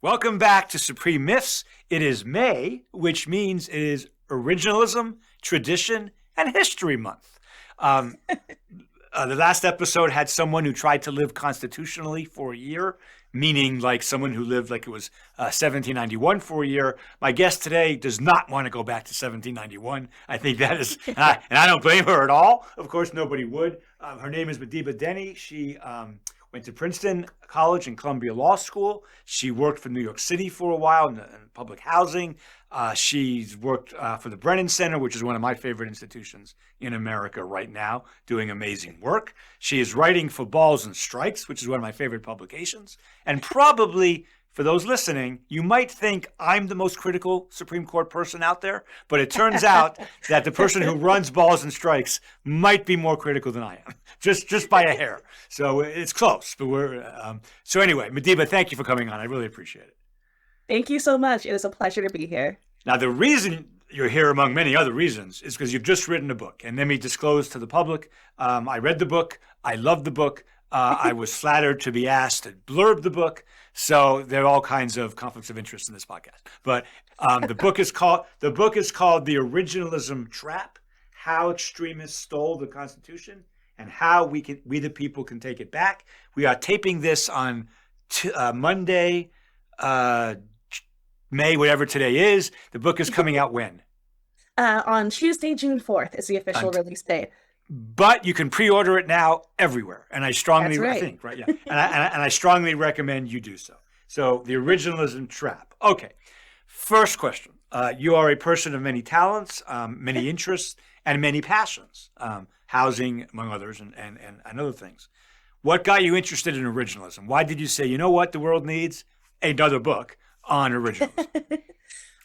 Welcome back to Supreme Myths. It is May, which means it is Originalism, Tradition, and History Month. Um, the last episode had someone who tried to live constitutionally for a year, meaning like someone who lived like it was 1791 for a year. My guest today does not want to go back to 1791. I think that is, and I don't blame her at all. Of course, nobody would. Her name is Madiba Dennie. She went to Princeton College and Columbia Law School. She worked for New York City for a while in public housing. She's worked for the Brennan Center, which is one of my favorite institutions in America right now, doing amazing work. She is writing for Balls and Strikes, which is one of my favorite publications. And probably, for those listening, you might think I'm the most critical Supreme Court person out there, but it turns out that the person who runs Balls and Strikes might be more critical than I am, just by a hair. So it's close. But so anyway, Madiba, thank you for coming on. I really appreciate it. Thank you so much. It is a pleasure to be here. Now, the reason you're here, among many other reasons, is because you've just written a book. And let me disclose to the public, I read the book. I loved the book. I was flattered to be asked to blurb the book. So there are all kinds of conflicts of interest in this podcast. But the book is called The Originalism Trap: How Extremists Stole the Constitution and How we the people can take it back. We are taping this on Monday, May, whatever today is. The book is coming out when? On Tuesday, June 4th is the official release date. But you can pre-order it now everywhere, and I strongly, That's right. I think, right, yeah, and I strongly recommend you do so. So, the Originalism Trap. Okay, first question. You are a person of many talents, many interests, and many passions, housing, among others, and other things. What got you interested in originalism? Why did you say, you know what, the world needs another book on originalism?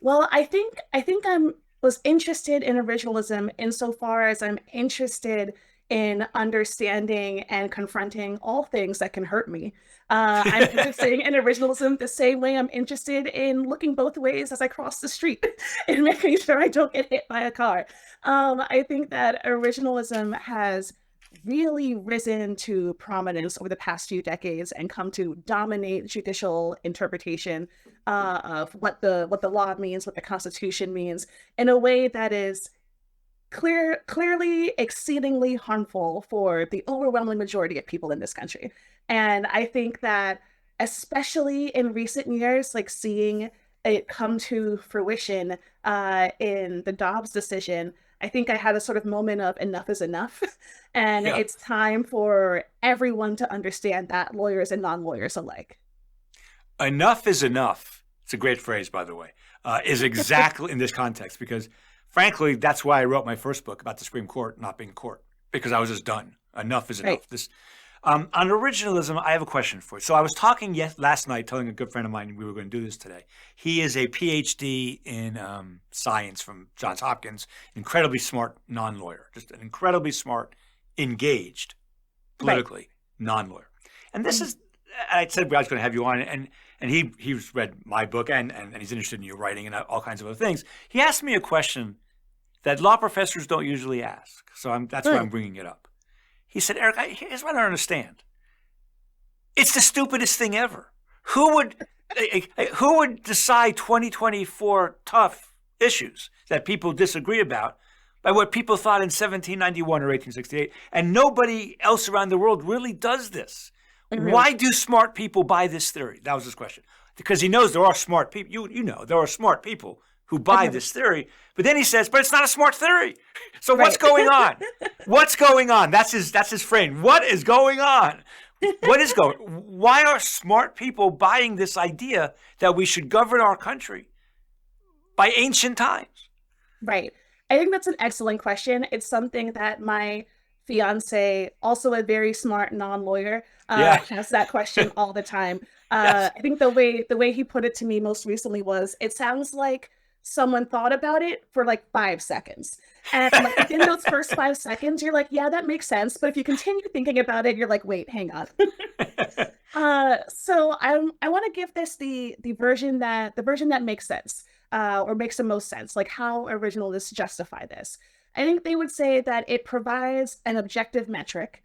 Well, I think I'm was interested in originalism insofar as I'm interested in understanding and confronting all things that can hurt me. I'm interested in originalism the same way I'm interested in looking both ways as I cross the street and making sure I don't get hit by a car. I think that originalism has really risen to prominence over the past few decades and come to dominate judicial interpretation of what the law means, what the Constitution means, in a way that is clearly exceedingly harmful for the overwhelming majority of people in this country. And I think that especially in recent years, like seeing it come to fruition in the Dobbs decision, I think I had a sort of moment of enough is enough. And Yeah. it's time for everyone to understand that, lawyers and non-lawyers alike. Enough is enough. It's a great phrase, by the way, is exactly in this context, because frankly, that's why I wrote my first book about the Supreme Court not being court, because I was just done. Enough is enough. Right. This on originalism, I have a question for you. So I was talking last night, telling a good friend of mine we were going to do this today. He is a PhD in science from Johns Hopkins, incredibly smart non-lawyer, just an incredibly smart, engaged, politically non-lawyer. And this is, I said I was going to have you on, and he's read my book and he's interested in your writing and all kinds of other things. He asked me a question that law professors don't usually ask, so that's why I'm bringing it up. He said, Eric, here's what I don't understand. It's the stupidest thing ever. Who would decide 2024 tough issues that people disagree about by what people thought in 1791 or 1868? And nobody else around the world really does this. Mm-hmm. Why do smart people buy this theory? That was his question. Because he knows there are smart people. You know, there are smart people who buy this theory. But then he says, but it's not a smart theory. So what's going on? What's going on? That's his frame. What is going on? Why are smart people buying this idea that we should govern our country by ancient times? Right. I think that's an excellent question. It's something that my fiance, also a very smart non-lawyer, has that question all the time. Yes. I think the way he put it to me most recently was, it sounds like someone thought about it for like 5 seconds. And like within those first 5 seconds, you're like, yeah, that makes sense. But if you continue thinking about it, you're like, wait, hang on. So I want to give this the version that makes sense, or makes the most sense, like how originalists justify this. I think they would say that it provides an objective metric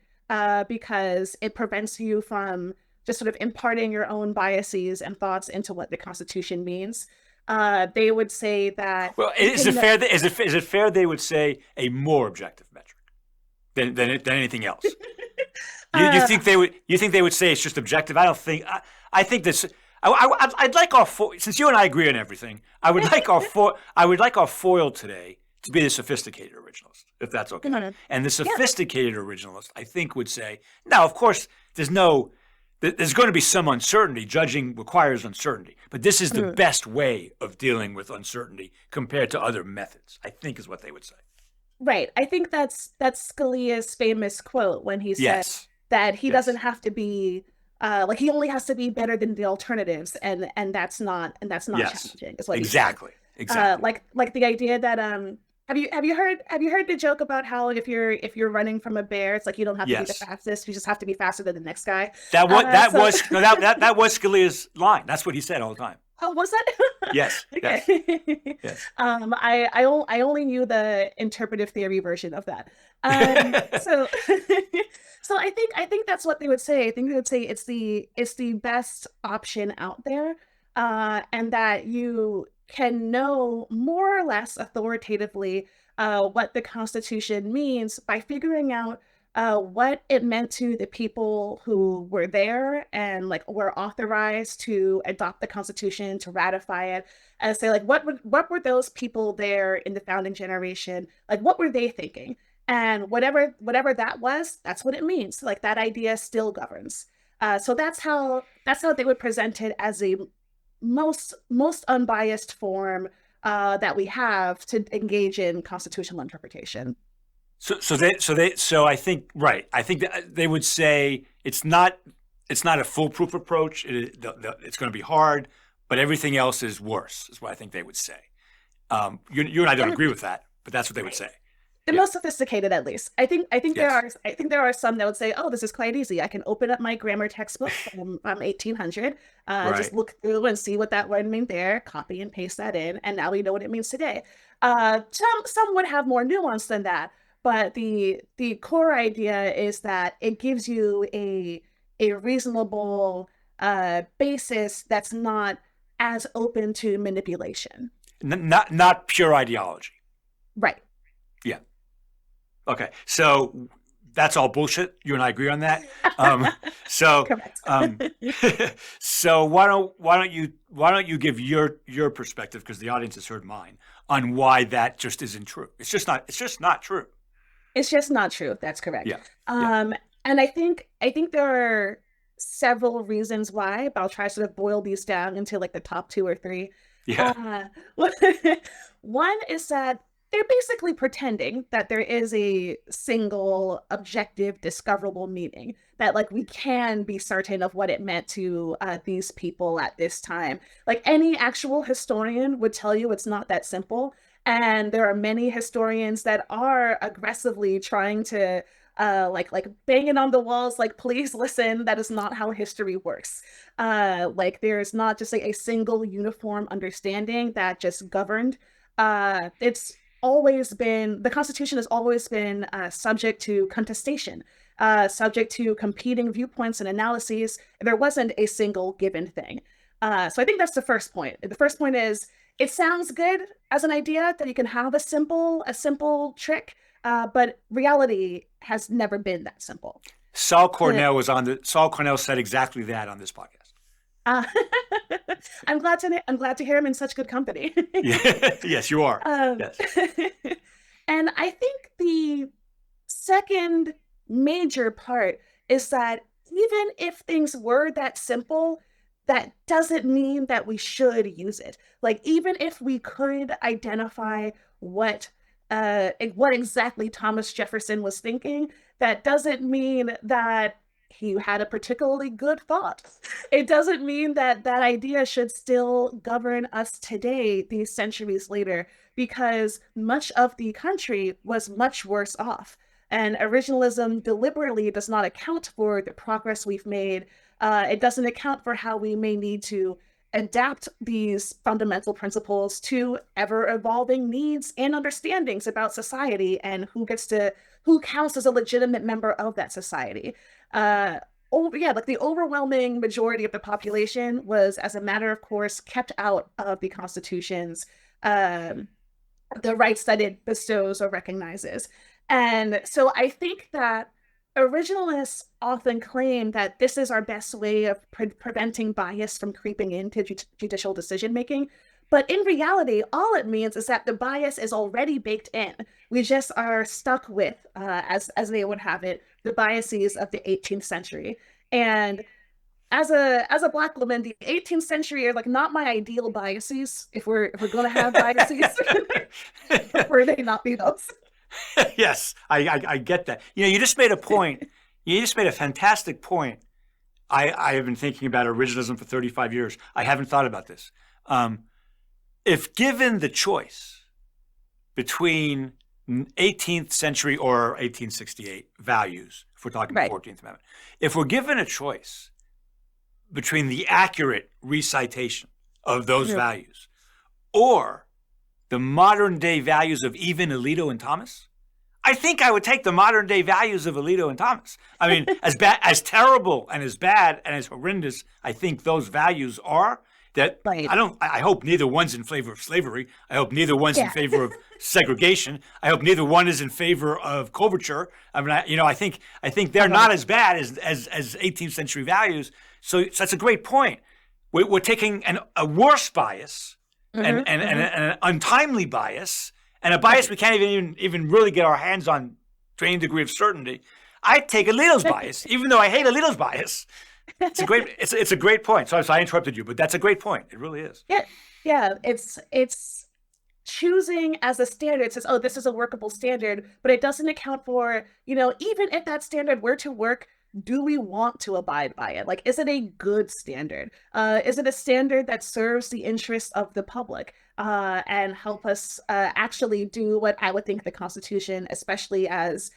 because it prevents you from just sort of imparting your own biases and thoughts into what the Constitution means. They would say that Well, you is it can. fair? Is it fair? They would say a more objective metric than anything else. You Uh, think they would? You think they would say it's just objective? I don't think. I think this. I'd like our since you and I agree on everything. I would like our foil today to be the sophisticated originalist, if that's okay. no, no. And the Yeah. sophisticated originalist, I think, would say, now, of course, there's going to be some uncertainty. Judging requires uncertainty, but this is the Mm. best way of dealing with uncertainty compared to other methods, I think is what they would say. Right. I think that's Scalia's famous quote when he said Yes. that he doesn't Yes. have to be like he only has to be better than the alternatives, and that's not Yes. challenging, is what he said. Exactly. Exactly. Like the idea that have you heard the joke about how if you're running from a bear, it's like you don't have to be the Yes. fastest, you just have to be faster than the next guy. That So was no, that was Scalia's line. That's what he said all the time. oh, was that? Yes. Yes. Okay. Yes. I only knew the interpretive theory version of that. So so I think that's what they would say. I think they would say it's the best option out there, and that you can know more or less authoritatively what the Constitution means by figuring out what it meant to the people who were there and like were authorized to adopt the Constitution, to ratify it, and say like what were those people there in the founding generation, like what were they thinking? And whatever that was, that's what it means. Like that idea still governs. So that's how they would present it as a most unbiased form that we have to engage in constitutional interpretation. So I think right. I think that they would say it's not a foolproof approach. It's going to be hard, but everything else is worse. Is what I think they would say. You and I don't agree with that, but that's what they would say. The Yeah. most sophisticated, at least. Yes. I think there are some that would say, "Oh, this is quite easy. I can open up my grammar textbook from 1800, just Right. look through and see what that word meant there, copy and paste that in, and now we know what it means today." Some would have more nuance than that, but the core idea is that it gives you a reasonable basis that's not as open to manipulation. Not pure ideology. Right. Yeah. Okay. So that's all bullshit. You and I agree on that. Um, so Correct. um, so why don't you give your perspective, because the audience has heard mine, on why that just isn't true. It's just not true. It's just not true. That's correct. Yeah. Yeah. And I think there are several reasons why, but I'll try to sort of boil these down into like the top two or three. Yeah. Uh, one is that they're basically pretending that there is a single objective discoverable meaning, that like we can be certain of what it meant to these people at this time. Like any actual historian would tell you it's not that simple, and there are many historians that are aggressively trying to like banging on the walls like please listen, that is not how history works. Like there's not just like a single uniform understanding that just governed. It's always been the Constitution has always been subject to contestation, subject to competing viewpoints and analyses. There wasn't a single given thing. So I think that's the first point. The first point is it sounds good as an idea that you can have a simple trick, but reality has never been that simple. Uh, Saul Cornell said exactly that on this podcast. uh, I'm glad to hear him in such good company. Yeah. Yes, you are. um, Yes. and I think the second major part is that even if things were that simple, that doesn't mean that we should use it. Like even if we could identify what exactly Thomas Jefferson was thinking, that doesn't mean that he had a particularly good thought. It doesn't mean that that idea should still govern us today, these centuries later, because much of the country was much worse off. And originalism deliberately does not account for the progress we've made. It doesn't account for how we may need to adapt these fundamental principles to ever evolving needs and understandings about society and who counts as a legitimate member of that society. Uh, yeah, like the overwhelming majority of the population was, as a matter of course, kept out of the Constitution's um, the rights that it bestows or recognizes. And so I think that originalists often claim that this is our best way of preventing bias from creeping into judicial decision making. But in reality, all it means is that the bias is already baked in. We just are stuck with, as they would have it, the biases of the 18th century. And as a black woman, the 18th century are like not my ideal biases. If we're gonna have biases, I prefer they not be those. Yes, I get that. You just made a point. You just made a fantastic point. I have been thinking about originalism for 35 years. I haven't thought about this. If given the choice between 18th century or 1868 values, if we're talking Right. 14th Amendment, if we're given a choice between the accurate recitation of those Mhm. values or the modern day values of even Alito and Thomas, I think I would take the modern day values of Alito and Thomas. I mean, as bad, as terrible and as bad and as horrendous, I think those values are. That Right. I hope neither one's in favor of slavery. I hope neither one's in Yeah. favor of segregation. I hope neither one is in favor of coverture. I mean, I think they're Uh-huh. not as bad as 18th century values. So that's a great point. We're taking a worse bias and, Hmm. and, and, Hmm. and an untimely bias and a bias we can't even really get our hands on to any degree of certainty. I take Alito's bias, even though I hate Alito's bias. It's a great point. So I interrupted you, but that's a great point. It really is. Yeah. Yeah. It's choosing as a standard. It says, oh, this is a workable standard, but it doesn't account for, even if that standard were to work, do we want to abide by it? Like, is it a good standard? Is it a standard that serves the interests of the public and help us actually do what I would think the Constitution, especially as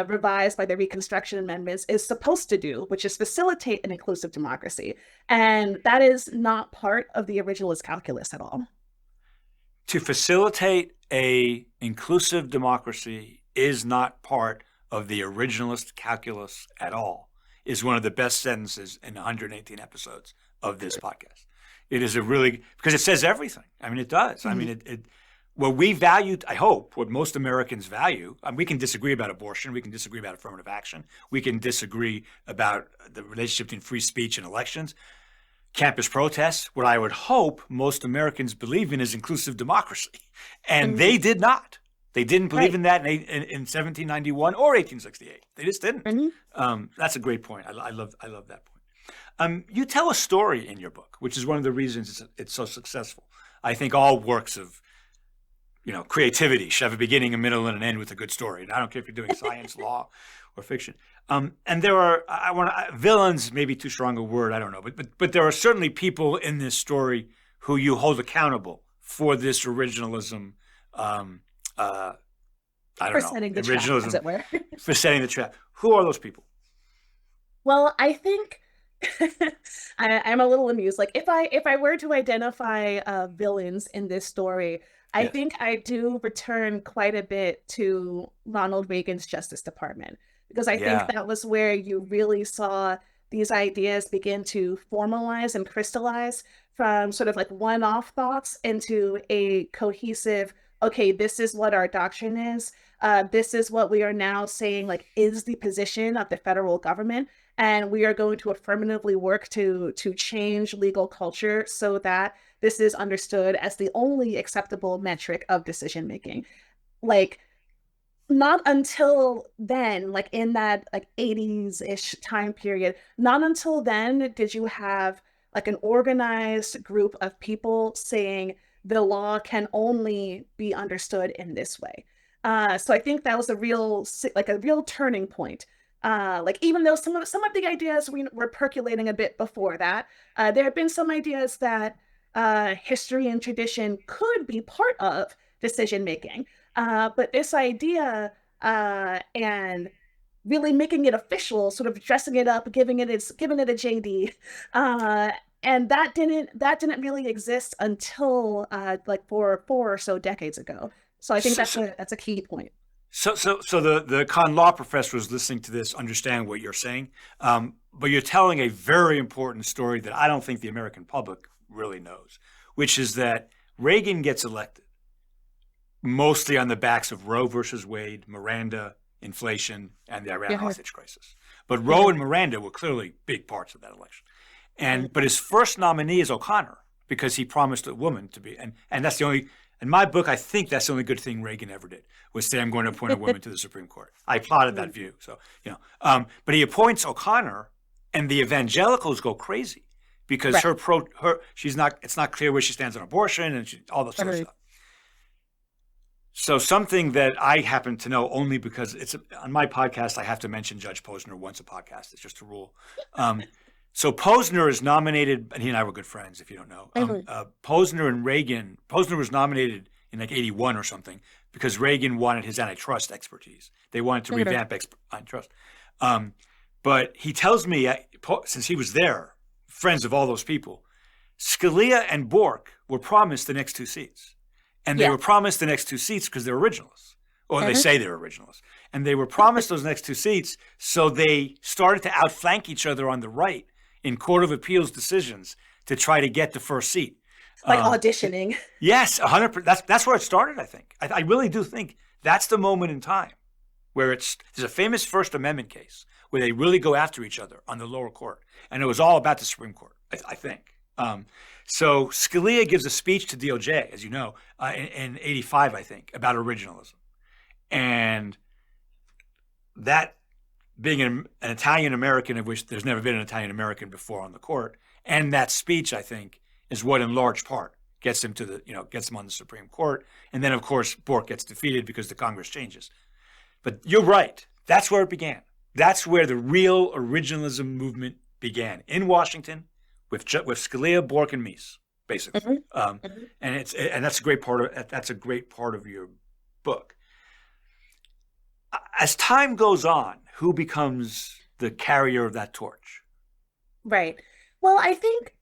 revised by the Reconstruction Amendments, is supposed to do, which is facilitate an inclusive democracy. And that is not part of the originalist calculus at all. To facilitate a inclusive democracy is not part of the originalist calculus at all. Is one of the best sentences in 118 episodes of this podcast. It is a really because it says everything. I mean, it does. I Mhm. mean, it what we value, I hope, what most Americans value. We can disagree about abortion. We can disagree about affirmative action. We can disagree about the relationship between free speech and elections, campus protests. What I would hope most Americans believe in is inclusive democracy. And Mhm. they did not. They didn't believe Right. in that in 1791 or 1868. They just didn't. Mhm. That's a great point. I love that point. You tell a story in your book, which is one of the reasons it's so successful. I think all works of creativity should have a beginning, a middle, and an end with a good story. And I don't care if you're doing science, law, or fiction. And there are, villains, maybe too strong a word, I don't know, but there are certainly people in this story who you hold accountable for this originalism. Um, uh, I don't For know, setting the trap, as originalism it were. for setting the trap. Who are those people? Well, I think I'm a little amused. Like if I were to identify villains in this story, I Yes. think I do return quite a bit to Ronald Reagan's Justice Department because I think Yeah. that was where you really saw these ideas begin to formalize and crystallize from sort of like one-off thoughts into a cohesive, okay, this is what our doctrine is. This is what we are now saying, like, is the position of the federal government, and we are going to affirmatively work to change legal culture so that this is understood as the only acceptable metric of decision making. Like, not until then, like in that like 80s-ish time period, not until then did you have like an organized group of people saying the law can only be understood in this way. So I think that was a real turning point. Like even though some of the ideas we were percolating a bit before that, there have been some ideas that history and tradition could be part of decision making. But this idea and really making it official, sort of dressing it up, giving it a JD, uh, and that didn't really exist until like four or so decades ago. So I think So, that's so, a key point. So the con law professor was listening to this, understand what you're saying, but you're telling a very important story that I don't think the American public really knows, which is that Reagan gets elected mostly on the backs of Roe versus Wade, Miranda, inflation, and the Iran Yeah. hostage crisis. But Roe Yeah. and Miranda were clearly big parts of that election. Right. But his first nominee is O'Connor because he promised a woman to be, and that's the only. In my book, I think that's the only good thing Reagan ever did was say, "I'm going to appoint a woman to the Supreme Court." I plotted that view, so but he appoints O'Connor, and the evangelicals go crazy because Right. she's not. It's not clear where she stands on abortion and all that sort of Right. stuff. So something that I happen to know only because it's on my podcast, I have to mention Judge Posner once a podcast. It's just a rule. So Posner is nominated, and he and I were good friends, if you don't know. Mhm. Posner and Reagan, Posner was nominated in like 81 or something because Reagan wanted his antitrust expertise. They wanted to Okay. revamp antitrust. But he tells me, since he was there, friends of all those people, Scalia and Bork were promised the next two seats. And they Yeah. were promised the next two seats because they're originalists, or they Mhm. say they're originalists. And they were promised those next two seats, so they started to outflank each other on the right in Court of Appeals decisions to try to get the first seat. Like Um, auditioning. yes, 100%. That's where it started. I think. I really do think that's the moment in time where there's a famous First Amendment case where they really go after each other on the lower court, and it was all about the Supreme Court. I think. So Scalia gives a speech to DOJ, as you know, in '85, I think, about originalism, and that being an Italian American, of which there's never been an Italian American before on the court, and that speech, I think, is what in large part gets him gets him on the Supreme Court, and then of course Bork gets defeated because the Congress changes. But you're right. That's where it began. That's where the real originalism movement began in Washington with Scalia, Bork, and Mies, basically. Mhm. Um, Mhm. and that's a great part of your book. As time goes on, who becomes the carrier of that torch? Right. Well, I think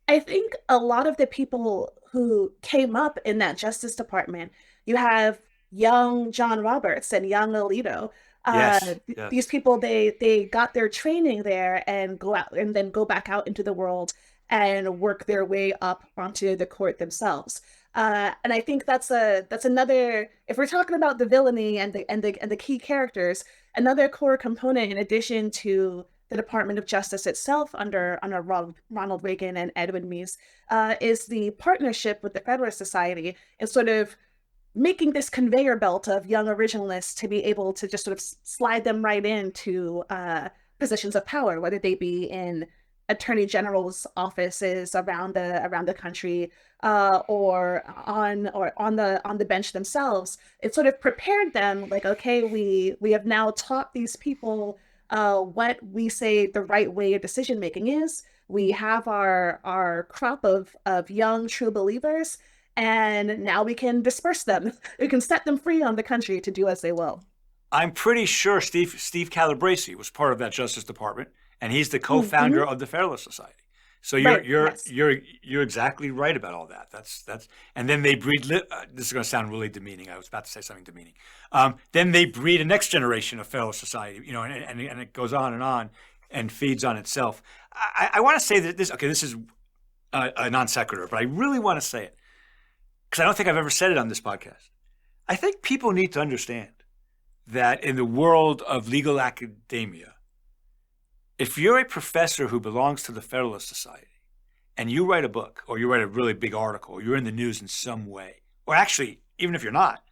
a lot of the people who came up in that Justice Department, you have young John Roberts and young Alito. Yes, These yes. people, they got their training there and go out and then go back out into the world and work their way up onto the court themselves. And I think that's another, if we're talking about the villainy and the key characters, another core component in addition to the Department of Justice itself under Ronald Reagan and Edwin Meese is the partnership with the Federalist Society and sort of making this conveyor belt of young originalists to be able to just sort of slide them right into positions of power, whether they be in attorney general's offices around the country or on the bench themselves. It sort of prepared them like, okay, we have now taught these people what we say the right way of decision making is. We have our crop of young true believers, and now we can disperse them. We can set them free on the country to do as they will. I'm pretty sure Steve Calabresi was part of that Justice Department, and he's the co-founder Mhm. of the Federalist Society. So you're Right. you're Yes. you're you're exactly right about all that. And then they breed. This is going to sound really demeaning. I was about to say something demeaning. Then they breed a next generation of Federalist Society. And it goes on and feeds on itself. I want to say that this. Okay, this is a non sequitur, but I really want to say it because I don't think I've ever said it on this podcast. I think people need to understand that in the world of legal academia, if you're a professor who belongs to the Federalist Society and you write a book or you write a really big article or you're in the news in some way, or actually, even if you're not,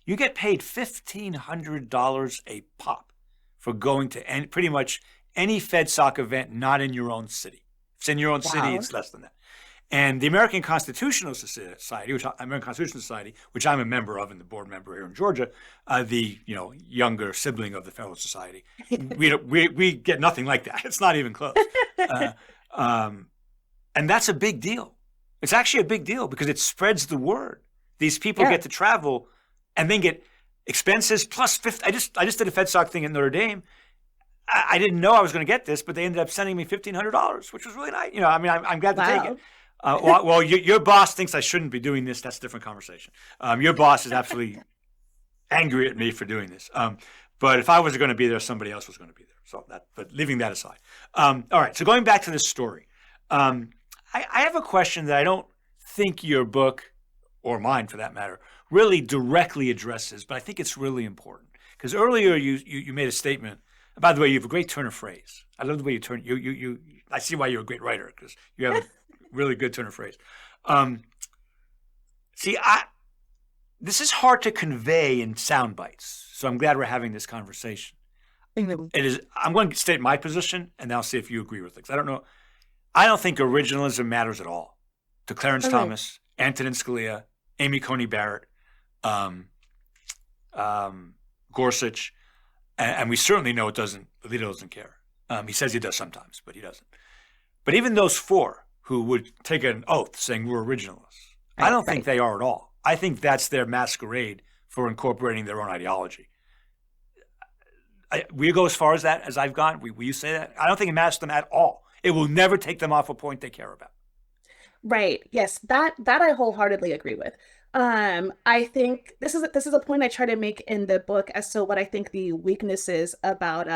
you get paid $1,500 a pop for going to pretty much any FedSoc event not in your own city. If it's in your own city, Wow. it's less than that. And the American Constitutional Society, which I'm a member of and the board member here in Georgia, the younger sibling of the Federalist Society, we get nothing like that. It's not even close. Uh, um, and that's a big deal. It's actually a big deal because it spreads the word. These people Yeah. get to travel and then get expenses plus 50. I just did a FedSoc thing at Notre Dame. I didn't know I was going to get this, but they ended up sending me $1,500, which was really nice. I mean, I'm glad to take it. Wow. Well, your boss thinks I shouldn't be doing this. That's a different conversation. Your boss is absolutely angry at me for doing this. But if I was going to be there, somebody else was going to be there. So but leaving that aside. All right. So going back to this story, I have a question that I don't think your book, or mine for that matter, really directly addresses, but I think it's really important. Because earlier you made a statement. By the way, you have a great turn of phrase. I love the way you turn. I see why you're a great writer, because you have a really good turn of phrase. See, this is hard to convey in sound bites. So I'm glad we're having this conversation. It is. I'm going to state my position, and then I'll see if you agree with it. 'Cause I don't know. I don't think originalism matters at all to Clarence Thomas, Antonin Scalia, Amy Coney Barrett, Gorsuch, and we certainly know it doesn't. Alito doesn't care. He says he does sometimes, but he doesn't. But even those four who would take an oath saying we're originalists, I don't think they are at all. I think that's their masquerade for incorporating their own ideology. We go as far as that as I've gone. Will you say that? I don't think it matters to them at all. It will never take them off a point they care about. Right. Yes, that I wholeheartedly agree with. I think this is a point I try to make in the book as to what I think the weaknesses about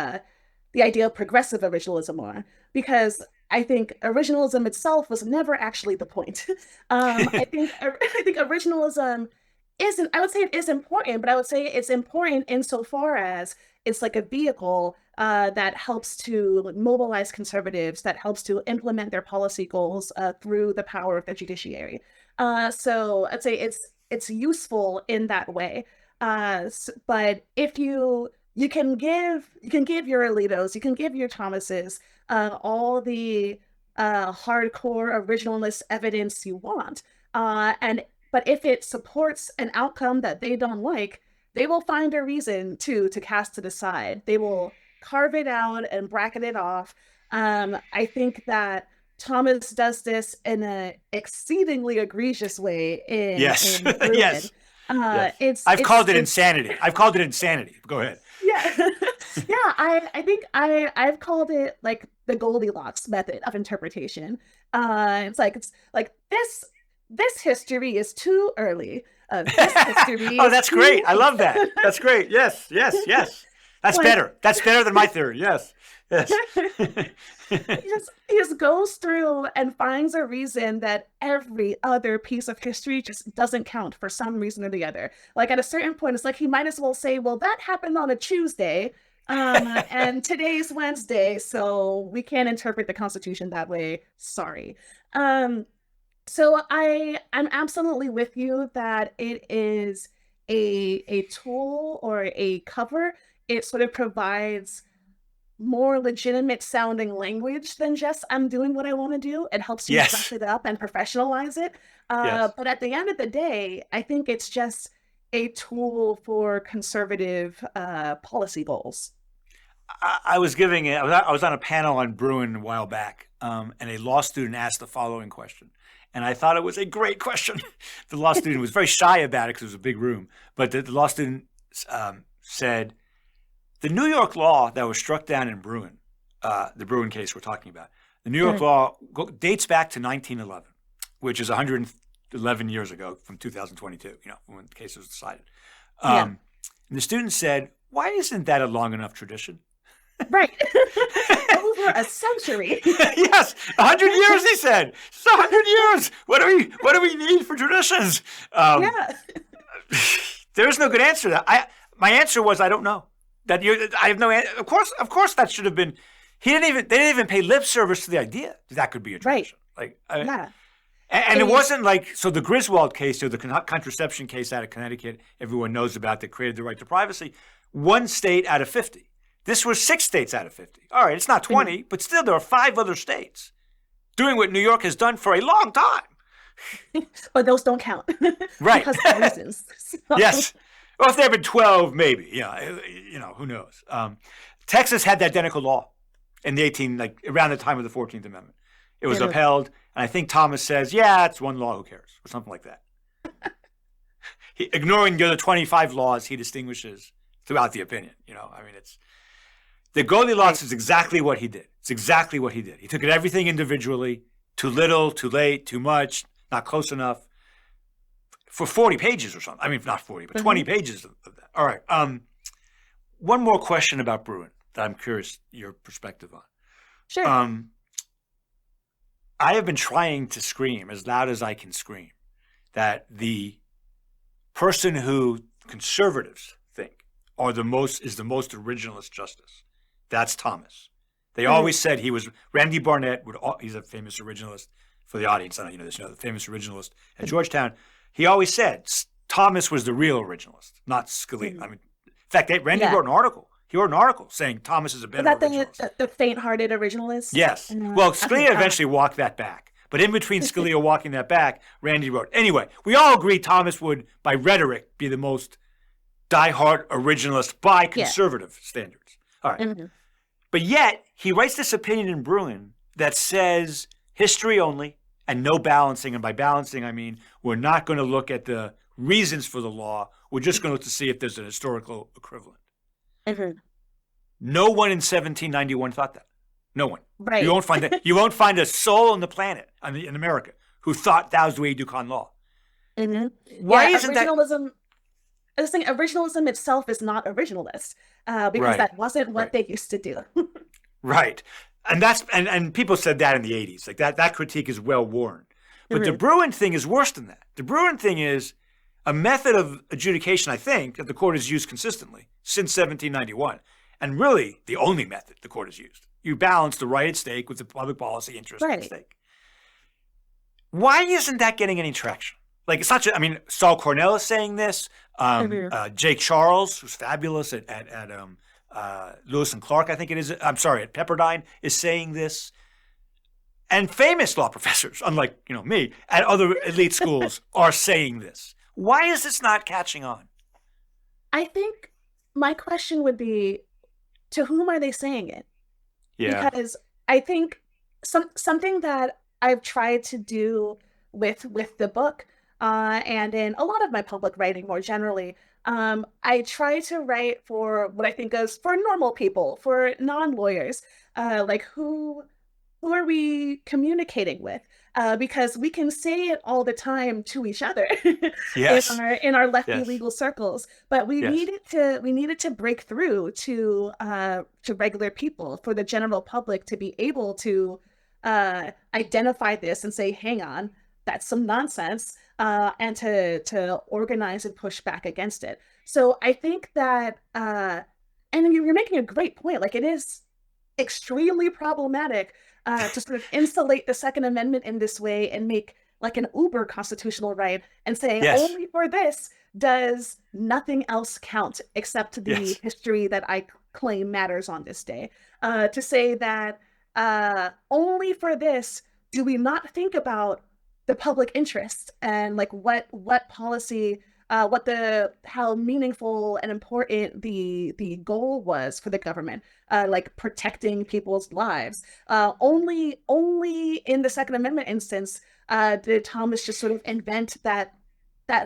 the idea of progressive originalism are, because I think originalism itself was never actually the point. I think originalism isn't. I would say it is important, but I would say it's important insofar as it's like a vehicle that helps to mobilize conservatives, that helps to implement their policy goals through the power of the judiciary. So I'd say it's useful in that way. But if you can give your Alitos, you can give your Thomases all the hardcore originalist evidence you want, but if it supports an outcome that they don't like, they will find a reason to cast it aside. They will carve it out and bracket it off. I think that Thomas does this in an exceedingly egregious way in Ruin. Yes. I've called it insanity. I've called it insanity. Go ahead. Yeah. Yeah, I think I've called it like the Goldilocks method of interpretation. It's like this history is too early. This history Oh, that's great. I love that. That's great. Yes. That's better. That's better than my theory. Yes. He just goes through and finds a reason that every other piece of history just doesn't count for some reason or the other. Like at a certain point, it's like he might as well say, well, that happened on a Tuesday, and today's Wednesday, so we can't interpret the Constitution that way. Sorry. So I'm absolutely with you that it is a tool or a cover. It sort of provides more legitimate sounding language than just I'm doing what I want to do. It helps you dress it up and professionalize it. But at the end of the day, I think it's just a tool for conservative policy goals. I was on a panel on Bruin a while back, and a law student asked the following question. And I thought it was a great question. The law student was very shy about it because it was a big room. But the law student said, the New York law that was struck down in Bruin, the Bruin case we're talking about, the New York law dates back to 1911, which is 111 years ago from 2022, when the case was decided. And the student said, why isn't that a long enough tradition? Right. Over a century. Yes, 100 years, he said. It's 100 years. What do we need for traditions? There's no good answer to that. My answer was I don't know. I have no answer. Of course, that should have been. They didn't even pay lip service to the idea that could be a tradition. Right. And it wasn't like, so the Griswold case, or the contraception case out of Connecticut, everyone knows about, that created the right to privacy. 1 state out of 50. This was 6 states out of 50. All right, it's not 20, but still there are 5 other states doing what New York has done for a long time. But those don't count. Right. Because of reasons. So. Yes. Well, if there had been 12, maybe. Who knows? Texas had the identical law in the around the time of the 14th Amendment. It was upheld, and I think Thomas says, it's one law, who cares? Or something like that. Ignoring the other 25 laws he distinguishes throughout the opinion. It's the Goldilocks is exactly what he did. It's exactly what he did. He took everything individually, too little, too late, too much, not close enough. for 40 pages or something. I mean, not 40, but 20 Mhm. pages of that. All right. One more question about Bruin that I'm curious your perspective on. Sure. Um, I have been trying to scream as loud as I can scream that the person who conservatives think is the most originalist justice. That's Thomas. They Mhm. always said he was Randy Barnett. He's a famous originalist for the audience. I don't know, the famous originalist at Georgetown. He always said Thomas was the real originalist, not Scalia. I Mhm. mean, in fact, Randy Yeah. wrote an article. He wrote an article saying Thomas is a Is better that originalist. the faint-hearted originalist? Yes. Well, Okay. Scalia eventually walked that back. But in between Scalia walking that back, Randy wrote. Anyway, we all agree Thomas would, by rhetoric, be the most diehard originalist by Yeah. conservative standards. All right. Mhm. But yet, he writes this opinion in Bruin that says history only and no balancing. And by balancing, I mean we're not going to look at the reasons for the law. We're just going to look to see if there's an historical equivalent. Mhm. No one in 1791 thought that. No one. You Right. won't find that. You won't find a soul on the planet in America who thought that was the way you do con law. Mhm. Why Yeah, isn't that originalism. I was saying originalism itself is not originalist, because right? that wasn't what Right. they used to do. Right. And and people said that in the 80s. Like that critique is well worn. But the Mhm. Bruin thing is worse than that. The Bruin thing is a method of adjudication, I think, that the court has used consistently since 1791. And really the only method the court has used. You balance the right at stake with the public policy interest at Right. stake. Why isn't that getting any traction? Like, it's not just, I mean, Saul Cornell is saying this. Mhm. Jake Charles, who's fabulous at Lewis and Clark, I think it is. I'm sorry, at Pepperdine, is saying this. And famous law professors, unlike me, at other elite schools, are saying this. Why is this not catching on? I think my question would be, to whom are they saying it? Yeah. Because I think something that I've tried to do with the book, and in a lot of my public writing more generally, I try to write for what I think is for normal people, for non-lawyers, like who are we communicating with? Because we can say it all the time to each other Yes. in our lefty Yes. legal circles, but Yes. we needed to break through to regular people, for the general public to be able to identify this and say, "Hang on, that's some nonsense," and to organize and push back against it. So I think that, and you're making a great point. Like, it is extremely problematic to sort of insulate the Second Amendment in this way and make like an uber constitutional right and say Yes. only for this does nothing else count except the Yes. history that I claim matters on this day. To say that only for this do we not think about the public interest and like what policy, what the how meaningful and important the goal was for the government, like protecting people's lives. Only in the Second Amendment instance did Thomas just sort of invent that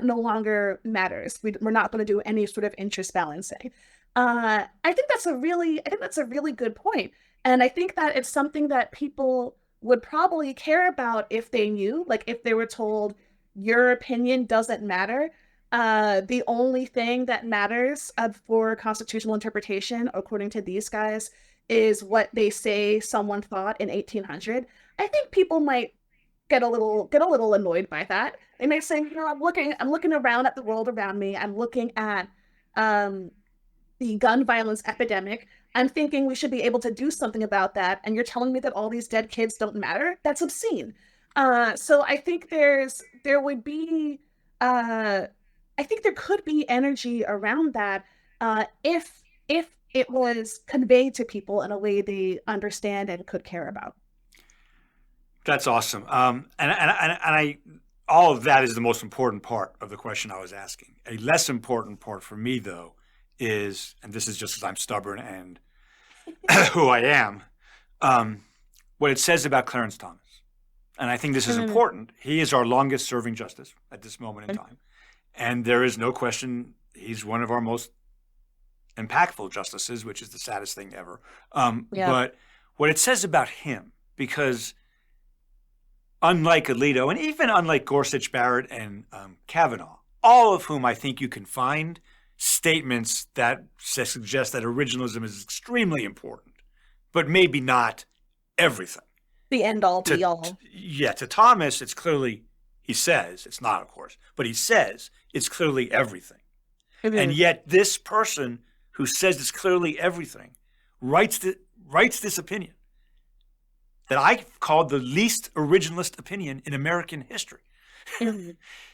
no longer matters. We're not going to do any sort of interest balancing. I think that's a really good point, and I think that it's something that people would probably care about if they knew, like if they were told your opinion doesn't matter. The only thing that matters for constitutional interpretation, according to these guys, is what they say someone thought in 1800. I think people might get a little annoyed by that. They may say, I'm looking around at the world around me. I'm looking at um, the gun violence epidemic. I'm thinking we should be able to do something about that. And you're telling me that all these dead kids don't matter? That's obscene. So I think there would be, uh, I think there could be energy around that, if it was conveyed to people in a way they understand and could care about. That's awesome. All of that is the most important part of the question I was asking. A less important part for me, though, is, and this is just because I'm stubborn and who I am, um, what it says about Clarence Thomas. And I think this is Mhm. important. He is our longest serving justice at this moment in time. And there is no question he's one of our most impactful justices, which is the saddest thing ever. Yeah. But what it says about him, because unlike Alito and even unlike Gorsuch, Barrett, and Kavanaugh, all of whom I think you can find statements that suggest that originalism is extremely important, but maybe not everything. The end all be all. Yeah, to Thomas, it's clearly, he says, it's not, of course, but he says it's clearly everything. And yet this person who says it's clearly everything writes this opinion that I called the least originalist opinion in American history.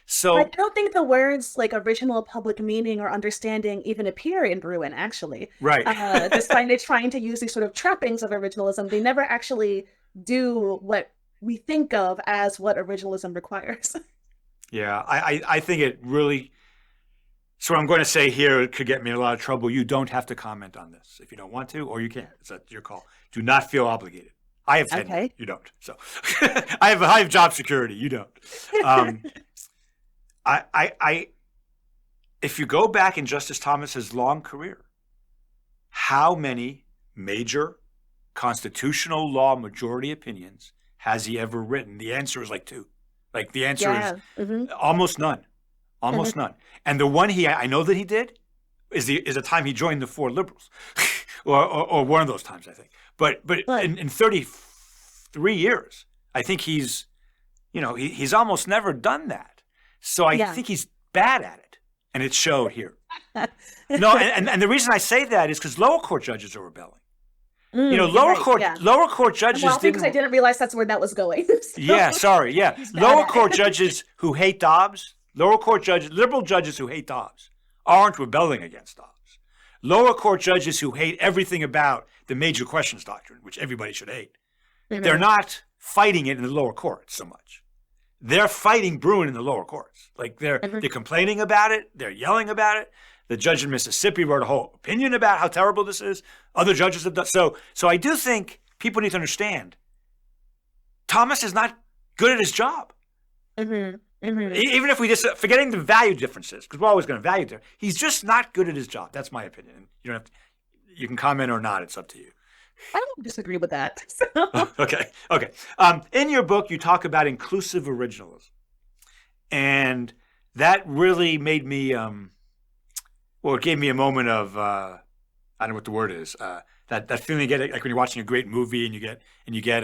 So I don't think the words like original public meaning or understanding even appear in Bruin, actually. right. Despite it trying to use these sort of trappings of originalism, they never actually do what we think of as what originalism requires. Yeah, I think it really. So what I'm going to say here could get me in a lot of trouble. You don't have to comment on this if you don't want to, or you can. It's your call. Do not feel obligated. I have tenure. Okay. You don't. So I have job security. You don't. If you go back in Justice Thomas's long career, how many major constitutional law majority opinions has he ever written? The answer is like 2. Like the answer is almost none. Almost none. And the one I know that he did is a time he joined the 4 liberals, or one of those times, I think. But in 33 years, I think he's almost never done that. So I think he's bad at it, and it showed here. No, and the reason I say that is because lower court judges are rebelling. Lower court judges. Well, because I didn't realize that's where that was going. So. Yeah, sorry. Yeah, lower court judges who hate Dobbs. Lower court judges, liberal judges who hate Dobbs, aren't rebelling against Dobbs. Lower court judges who hate everything about the major questions doctrine, which everybody should hate, they're not fighting it in the lower courts so much. They're fighting Bruin in the lower courts. Like they're complaining about it, they're yelling about it. The judge in Mississippi wrote a whole opinion about how terrible this is. Other judges have done so. So I do think people need to understand Thomas is not good at his job. Even if we just forgetting the value differences, because we're always going to value there, he's just not good at his job. That's my opinion. You don't have to, you can comment or not. It's up to you. I don't disagree with that. Okay. In your book, you talk about inclusive originalism, and that really made me. It gave me a moment of I don't know what the word is. That feeling you get like when you're watching a great movie and you get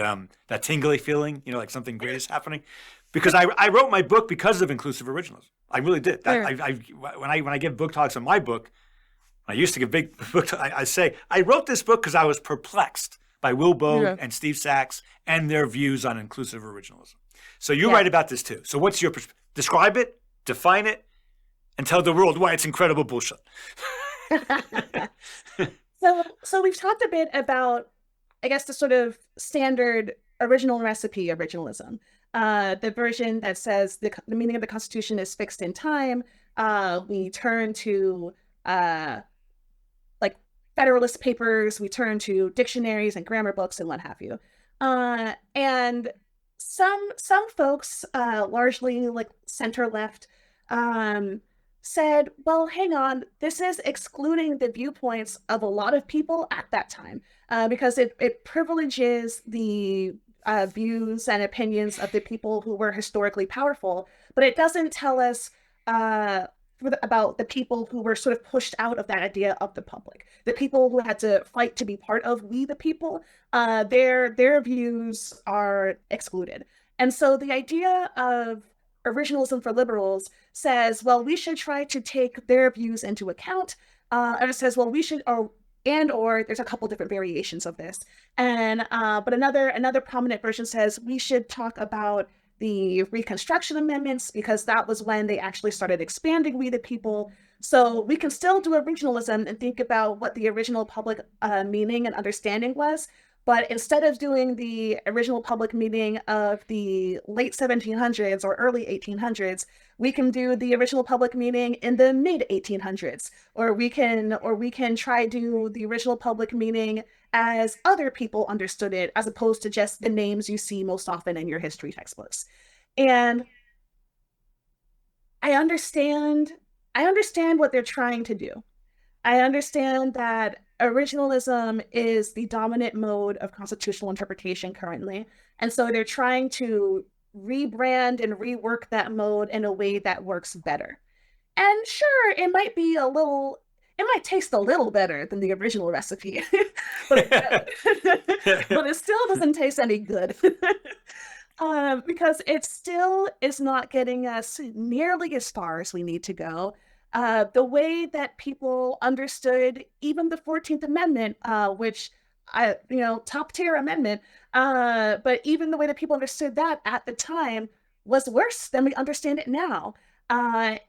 that tingly feeling, like something great is happening. Because I wrote my book because of inclusive originalism. I really did. When I give book talks on my book, I used to give big book talks, I say, I wrote this book because I was perplexed by Will Bogue and Steve Sachs and their views on inclusive originalism. So you write about this too. So what's your describe it, define it, and tell the world why it's incredible bullshit. So we've talked a bit about, I guess, the sort of standard original recipe originalism. The version that says the meaning of the Constitution is fixed in time. We turn to like Federalist Papers. We turn to dictionaries and grammar books and what have you. And some folks, largely like center left, said, well, hang on, this is excluding the viewpoints of a lot of people at that time, because it privileges the views and opinions of the people who were historically powerful, but it doesn't tell us about the people who were sort of pushed out of that idea of the public, the people who had to fight to be part of we the people. Their views are excluded. And so the idea of originalism for liberals says, well, we should try to take their views into account. And it says, well, we should, or there's a couple different variations of this. And but another prominent version says we should talk about the Reconstruction Amendments, because that was when they actually started expanding we the people. So we can still do originalism and think about what the original public meaning and understanding was. But instead of doing the original public meaning of the late 1700s or early 1800s, we can do the original public meaning in the mid 1800s, or we can try do the original public meaning as other people understood it, as opposed to just the names you see most often in your history textbooks. And I understand what they're trying to do. I understand that originalism is the dominant mode of constitutional interpretation currently. And so they're trying to rebrand and rework that mode in a way that works better. And sure, it might taste a little better than the original recipe, but but it still doesn't taste any good. Because it still is not getting us nearly as far as we need to go. The way that people understood even the 14th Amendment, which top tier amendment, but even the way that people understood that at the time was worse than we understand it now.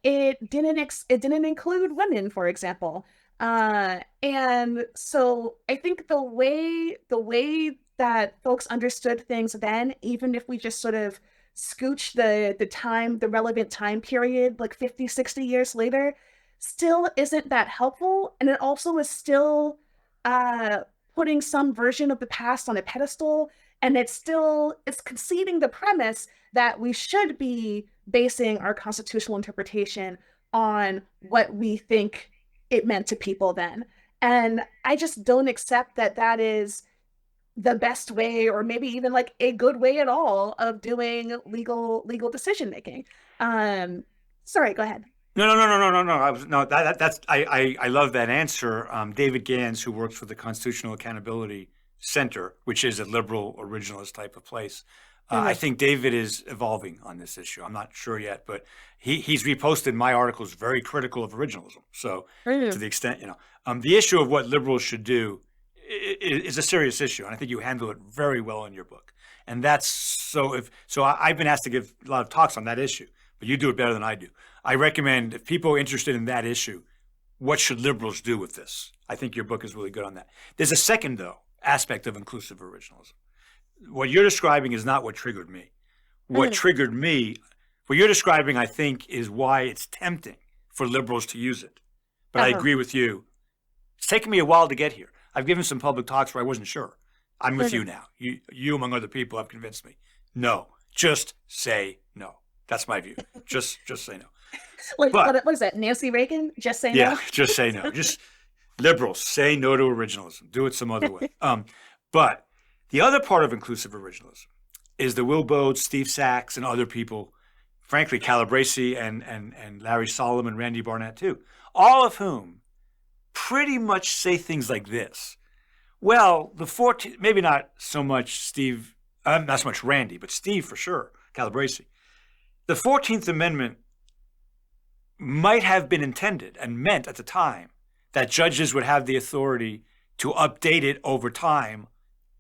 It didn't include women, for example. And so I think the way that folks understood things then, even if we just sort of scooch the relevant time period, like 50, 60 years later, still isn't that helpful. And it also is still uh putting some version of the past on a pedestal. And it's conceding the premise that we should be basing our constitutional interpretation on what we think it meant to people then. And I just don't accept that that is the best way, or maybe even like a good way at all, of doing legal decision making. Um, Sorry, go ahead. No, no, no, no, no, no, no. That's I love that answer. David Gans, who works for the Constitutional Accountability Center, which is a liberal originalist type of place. I Mhm. think David is evolving on this issue. I'm not sure yet, but he's reposted my articles very critical of originalism. So to Mhm. the extent, the issue of what liberals should do is a serious issue, and I think you handle it very well in your book. And that's so. If so, I've been asked to give a lot of talks on that issue, but you do it better than I do. I recommend, if people are interested in that issue, what should liberals do with this? I think your book is really good on that. There's a second, though, aspect of inclusive originalism. What you're describing is not what triggered me. What Mhm. triggered me, what you're describing, I think, is why it's tempting for liberals to use it. But I Uh-huh. agree with you. It's taken me a while to get here. I've given some public talks where I wasn't sure. I'm with you Mhm. now. You among other people, have convinced me. No, just say no. That's my view. Just say no. Like But what is that? Nancy Reagan? Just say yeah, no. just say no. Just liberals say no to originalism. Do it some other way. But the other part of inclusive originalism is the Will Bode, Steve Sachs, and other people, frankly, Calabresi and Larry Solomon, Randy Barnett too, all of whom pretty much say things like this. Well, the 14th, maybe not so much Steve, not so much Randy, but Steve for sure, Calabresi. The 14th Amendment might have been intended and meant at the time that judges would have the authority to update it over time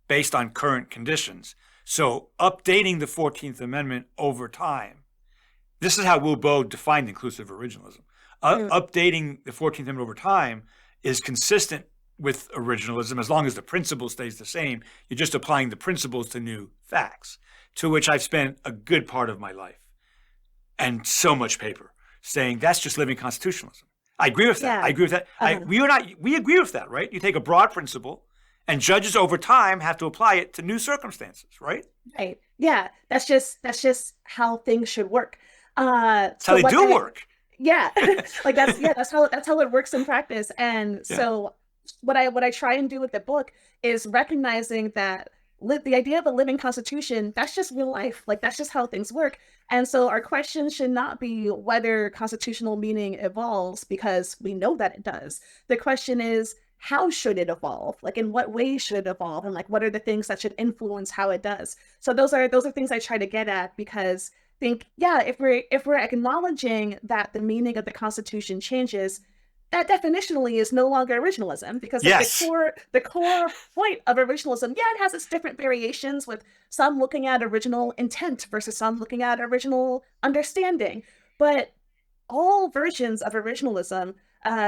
based on current conditions. So, updating the 14th Amendment over time, this is how Will Bode defined inclusive originalism. Mhm. Updating the 14th Amendment over time is consistent with originalism as long as the principle stays the same. You're just applying the principles to new facts, to which I've spent a good part of my life and so much paper saying that's just living constitutionalism. I agree with that. I Yeah. agree with that. Uh-huh. We agree with that, right? You take a broad principle, and judges over time have to apply it to new circumstances, right? Right. Yeah. That's just how things should work. That's how So they what do I work. Yeah, like that's how it works in practice. And Yeah. so what I try and do with the book is recognizing that the idea of a living constitution, that's just real life. Like that's just how things work. And so our question should not be whether constitutional meaning evolves, because we know that it does. The question is, how should it evolve? Like in what ways should it evolve? And like what are the things that should influence how it does? So those are things I try to get at, because think, yeah, if we're acknowledging that the meaning of the Constitution changes, that definitionally is no longer originalism, because like the Yes. core the core point of originalism, yeah, it has its different variations, with some looking at original intent versus some looking at original understanding, but all versions of originalism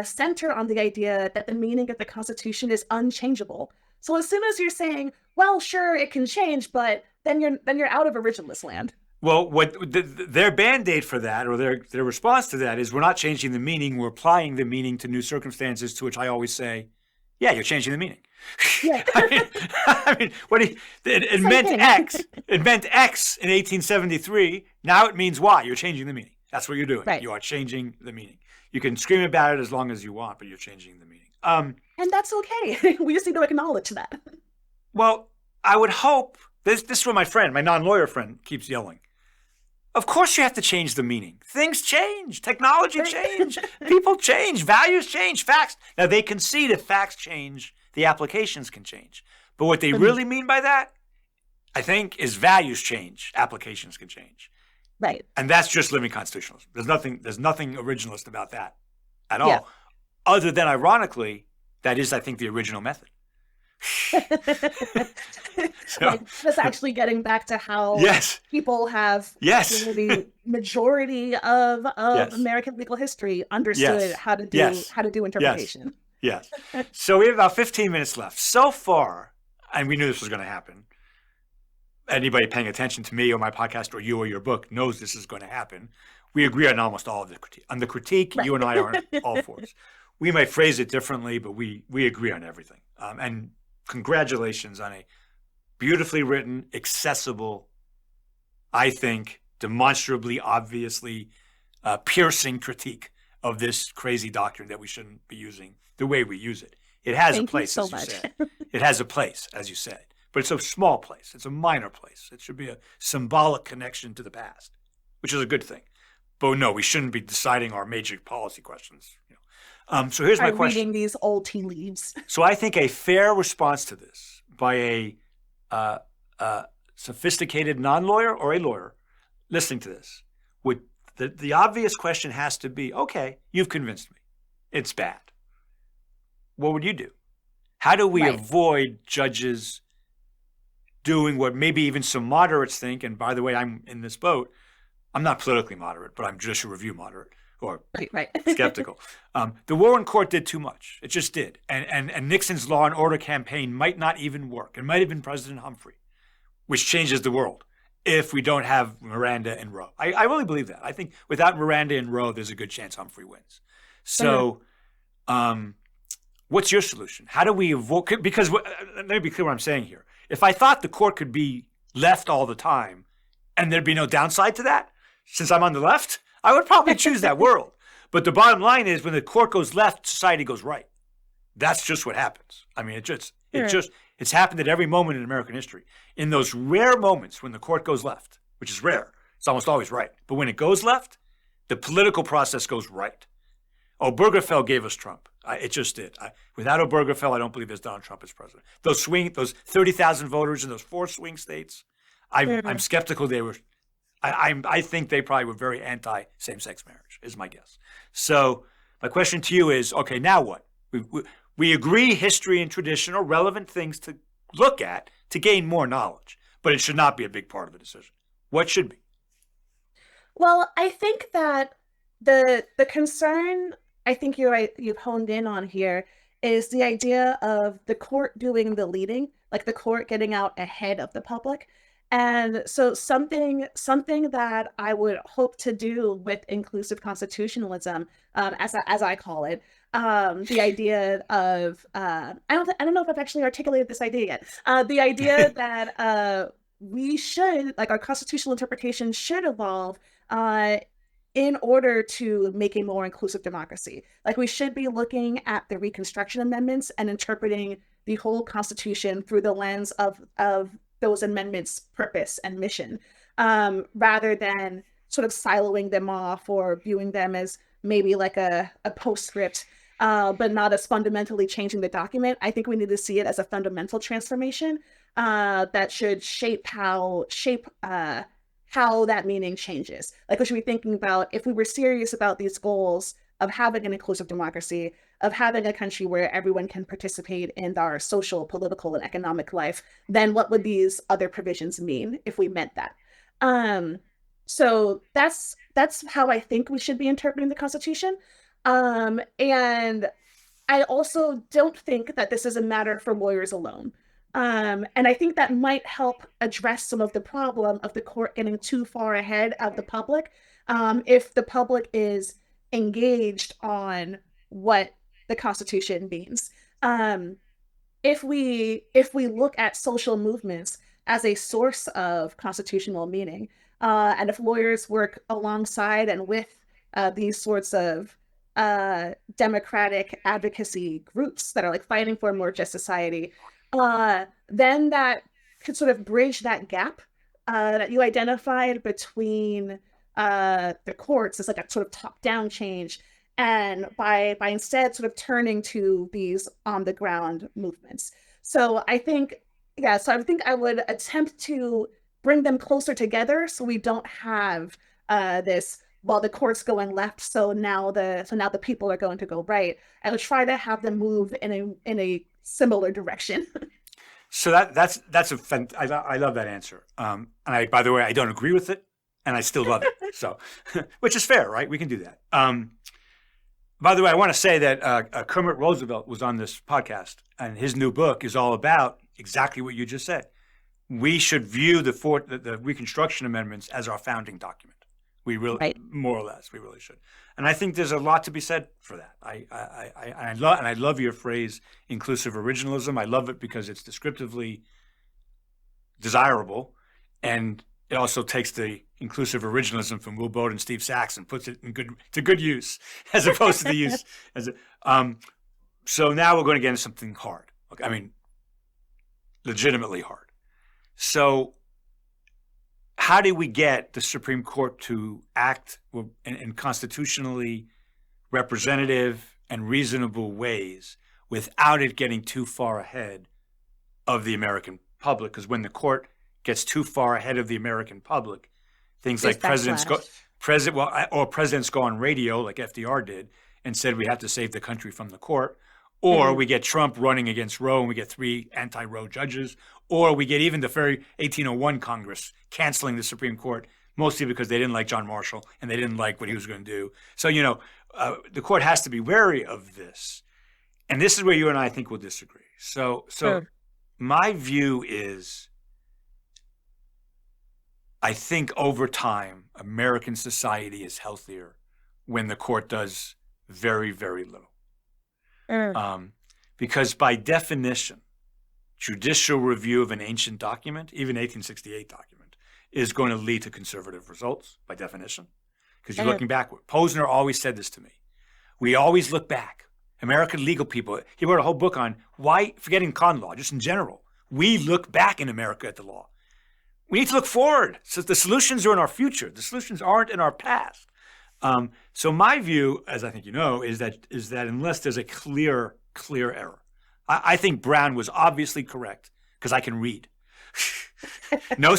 center on the idea that the meaning of the Constitution is unchangeable. So as soon as you're saying, well, sure, it can change, but then you're out of originalist land. Well, their band aid for that, or their response to that, is we're not changing the meaning. We're applying the meaning to new circumstances. To which I always say, yeah, you're changing the meaning. Yeah. What it Same meant thing. X. It meant X in 1873. Now it means Y. You're changing the meaning. That's what you're doing. Right. You are changing the meaning. You can scream about it as long as you want, but you're changing the meaning. And that's okay. We just need to acknowledge that. Well, I would hope this. This is what my non-lawyer friend, keeps yelling. Of course, you have to change the meaning. Things change, technology change, people change, values change, facts. Now they concede if facts change, the applications can change. But what they Mhm. really mean by that, I think, is values change, applications can change. Right. And that's just living constitutionalism. There's nothing originalist about that at Yeah. all. Other than ironically, that is, I think, the original method. So Like that's actually getting back to how yes, people have yes, for the majority of yes, American legal history understood yes, how to do yes, yes, interpretation. yes. So we have about 15 minutes left. So far, and we knew this was going to happen. Anybody paying attention to me or my podcast or you or your book knows this is going to happen. We agree on almost all of the critique. On the critique, Right. you and I are all for it. We might phrase it differently, but we agree on everything. And congratulations on a beautifully written, accessible, I think, demonstrably, obviously piercing critique of this crazy doctrine that we shouldn't be using the way we use it. It has a Thank you place, so as you much. said. It has a place, as you said, but it's a small place. It's a minor place. It should be a symbolic connection to the past, which is a good thing. But no, we shouldn't be deciding our major policy questions. So here's By my question. reading these old tea leaves. So I think a fair response to this by a uh, sophisticated non-lawyer or a lawyer listening to this would the obvious question has to be, okay, you've convinced me. It's bad. What would you do? How do we Right. avoid judges doing what maybe even some moderates think? And by the way, I'm in this boat. I'm not politically moderate, but I'm judicial review moderate or Right. Right. skeptical. The Warren Court did too much. It just did. And Nixon's law and order campaign might not even work. It might have been President Humphrey, which changes the world if we don't have Miranda and Roe. I really believe that. I think without Miranda and Roe, there's a good chance Humphrey wins. Mhm. So, what's your solution? How do we avoid? Because let me be clear what I'm saying here. If I thought the court could be left all the time and there'd be no downside to that, since I'm on the left, I would probably choose that world. But the bottom line is when the court goes left, society goes right. That's just what happens. I mean, Sure. it's happened at every moment in American history. In those rare moments when the court goes left, which is rare, it's almost always right. But when it goes left, the political process goes right. Obergefell gave us Trump. It just did. Without Obergefell, I don't believe there's Donald Trump as president. Those 30,000 voters in those 4 swing states, I'm Sure. skeptical they were. I think they probably were very anti same-sex marriage. Is my guess. So my question to you is: okay, now what? We agree history and tradition are relevant things to look at to gain more knowledge, but it should not be a big part of the decision. What should be? Well, I think that the concern I think you've honed in on here is the idea of the court doing the leading, like the court getting out ahead of the public. And so something that I would hope to do with inclusive constitutionalism, as I call it, the idea of I don't know if I've actually articulated this idea yet. The idea that we should like our constitutional interpretation should evolve uh, in order to make a more inclusive democracy. Like we should be looking at the Reconstruction Amendments and interpreting the whole Constitution through the lens of those amendments' purpose and mission, rather than sort of siloing them off or viewing them as maybe like a postscript, but not as fundamentally changing the document. I think we need to see it as a fundamental transformation that should shape how that meaning changes. Like we should be thinking about if we were serious about these goals of having an inclusive democracy, of having a country where everyone can participate in our social, political, and economic life, then what would these other provisions mean if we meant that? Um, so that's how I think we should be interpreting the Constitution. And I also don't think that this is a matter for lawyers alone. And I think that might help address some of the problem of the court getting too far ahead of the public. If the public is engaged on what the Constitution means. Um, if we look at social movements as a source of constitutional meaning, and if lawyers work alongside and with these sorts of democratic advocacy groups that are like fighting for a more just society, then that could sort of bridge that gap that you identified between the courts is like a sort of top-down change, and by instead sort of turning to these on the ground movements. So I think, yeah, so I think I would attempt to bring them closer together so we don't have this, well, the court's going left, so now the people are going to go right. I would try to have them move in a similar direction. So that's I love that answer. And I, by the way, I don't agree with it, and I still love it. So, which is fair, right? We can do that. By the way, I want to say that Kermit Roosevelt was on this podcast, and his new book is all about exactly what you just said. We should view the Reconstruction Amendments as our founding document. We really, Right. more or less, we really should. And I think there's a lot to be said for that. I love your phrase, inclusive originalism. I love it because it's descriptively desirable, and it also takes the inclusive originalism from Will Bowden and Steve Sachs and puts it to good use, as opposed to the use as a, so now we're going to get into something hard. I mean, legitimately hard. So how do we get the Supreme Court to act in constitutionally representative and reasonable ways without it getting too far ahead of the American public? Because when the court gets too far ahead of the American public, things There's like backlash. presidents go on radio like FDR did and said we have to save the country from the court, or we get Trump running against Roe and we get 3 anti-Roe judges, or we get even the very 1801 Congress canceling the Supreme Court, mostly because they didn't like John Marshall and they didn't like what he was going to do. So, the court has to be wary of this. And this is where you and I think will disagree. So Sure. my view is, I think over time, American society is healthier when the court does very, very little. Because by definition, judicial review of an ancient document, even 1868 document, is going to lead to conservative results by definition. Because you're looking backward. Posner always said this to me. We always look back. American legal people, he wrote a whole book on why, forgetting con law, just in general, we look back in America at the law. We need to look forward. So the solutions are in our future. The solutions aren't in our past. So my view, as I think you know, is that unless there's a clear error, I think Brown was obviously correct because I can read. No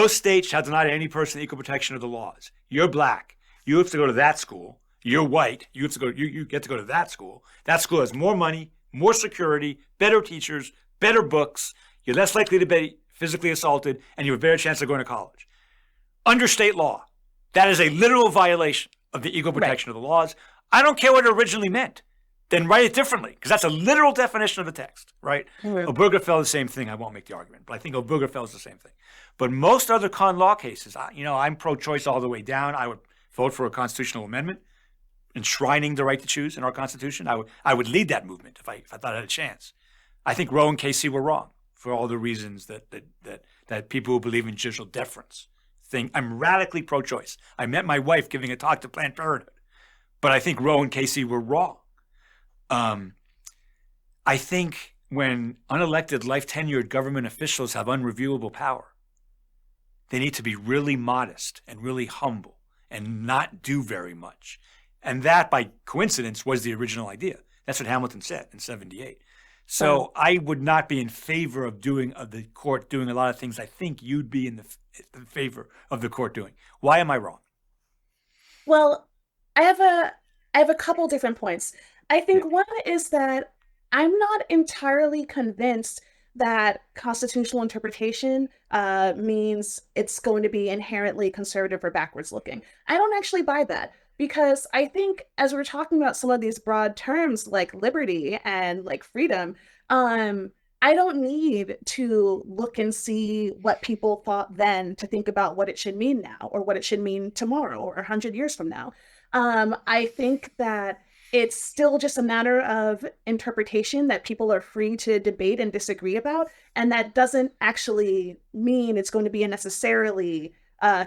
state shall deny to any person equal protection of the laws. You're black. You have to go to that school. You're white. You have to go. You get to go to that school. That school has more money, more security, better teachers, better books. You're less likely to be physically assaulted, and you have a better chance of going to college. Under state law, that is a literal violation of the equal protection of the laws. I don't care what it originally meant. Then write it differently, because that's a literal definition of the text, right? Obergefell is the same thing. I won't make the argument, but I think Obergefell is the same thing. But most other con law cases, I'm pro-choice all the way down. I would vote for a constitutional amendment enshrining the right to choose in our Constitution. I would lead that movement if I thought I had a chance. I think Roe and Casey were wrong for all the reasons that people who believe in judicial deference think. I'm radically pro-choice. I met my wife giving a talk to Planned Parenthood, but I think Roe and Casey were wrong. I think when unelected, life-tenured government officials have unreviewable power, they need to be really modest and really humble and not do very much. And that, by coincidence, was the original idea. That's what Hamilton said in 78. So I would not be in favor of the court doing a lot of things I think you'd be in favor of the court doing. Why am I wrong? Well, I have a couple different points. I think one is that I'm not entirely convinced that constitutional interpretation means it's going to be inherently conservative or backwards looking. I don't actually buy that because I think as we're talking about some of these broad terms like liberty and like freedom, I don't need to look and see what people thought then to think about what it should mean now or what it should mean tomorrow or 100 years from now. I think that it's still just a matter of interpretation that people are free to debate and disagree about. And that doesn't actually mean it's going to be a necessarily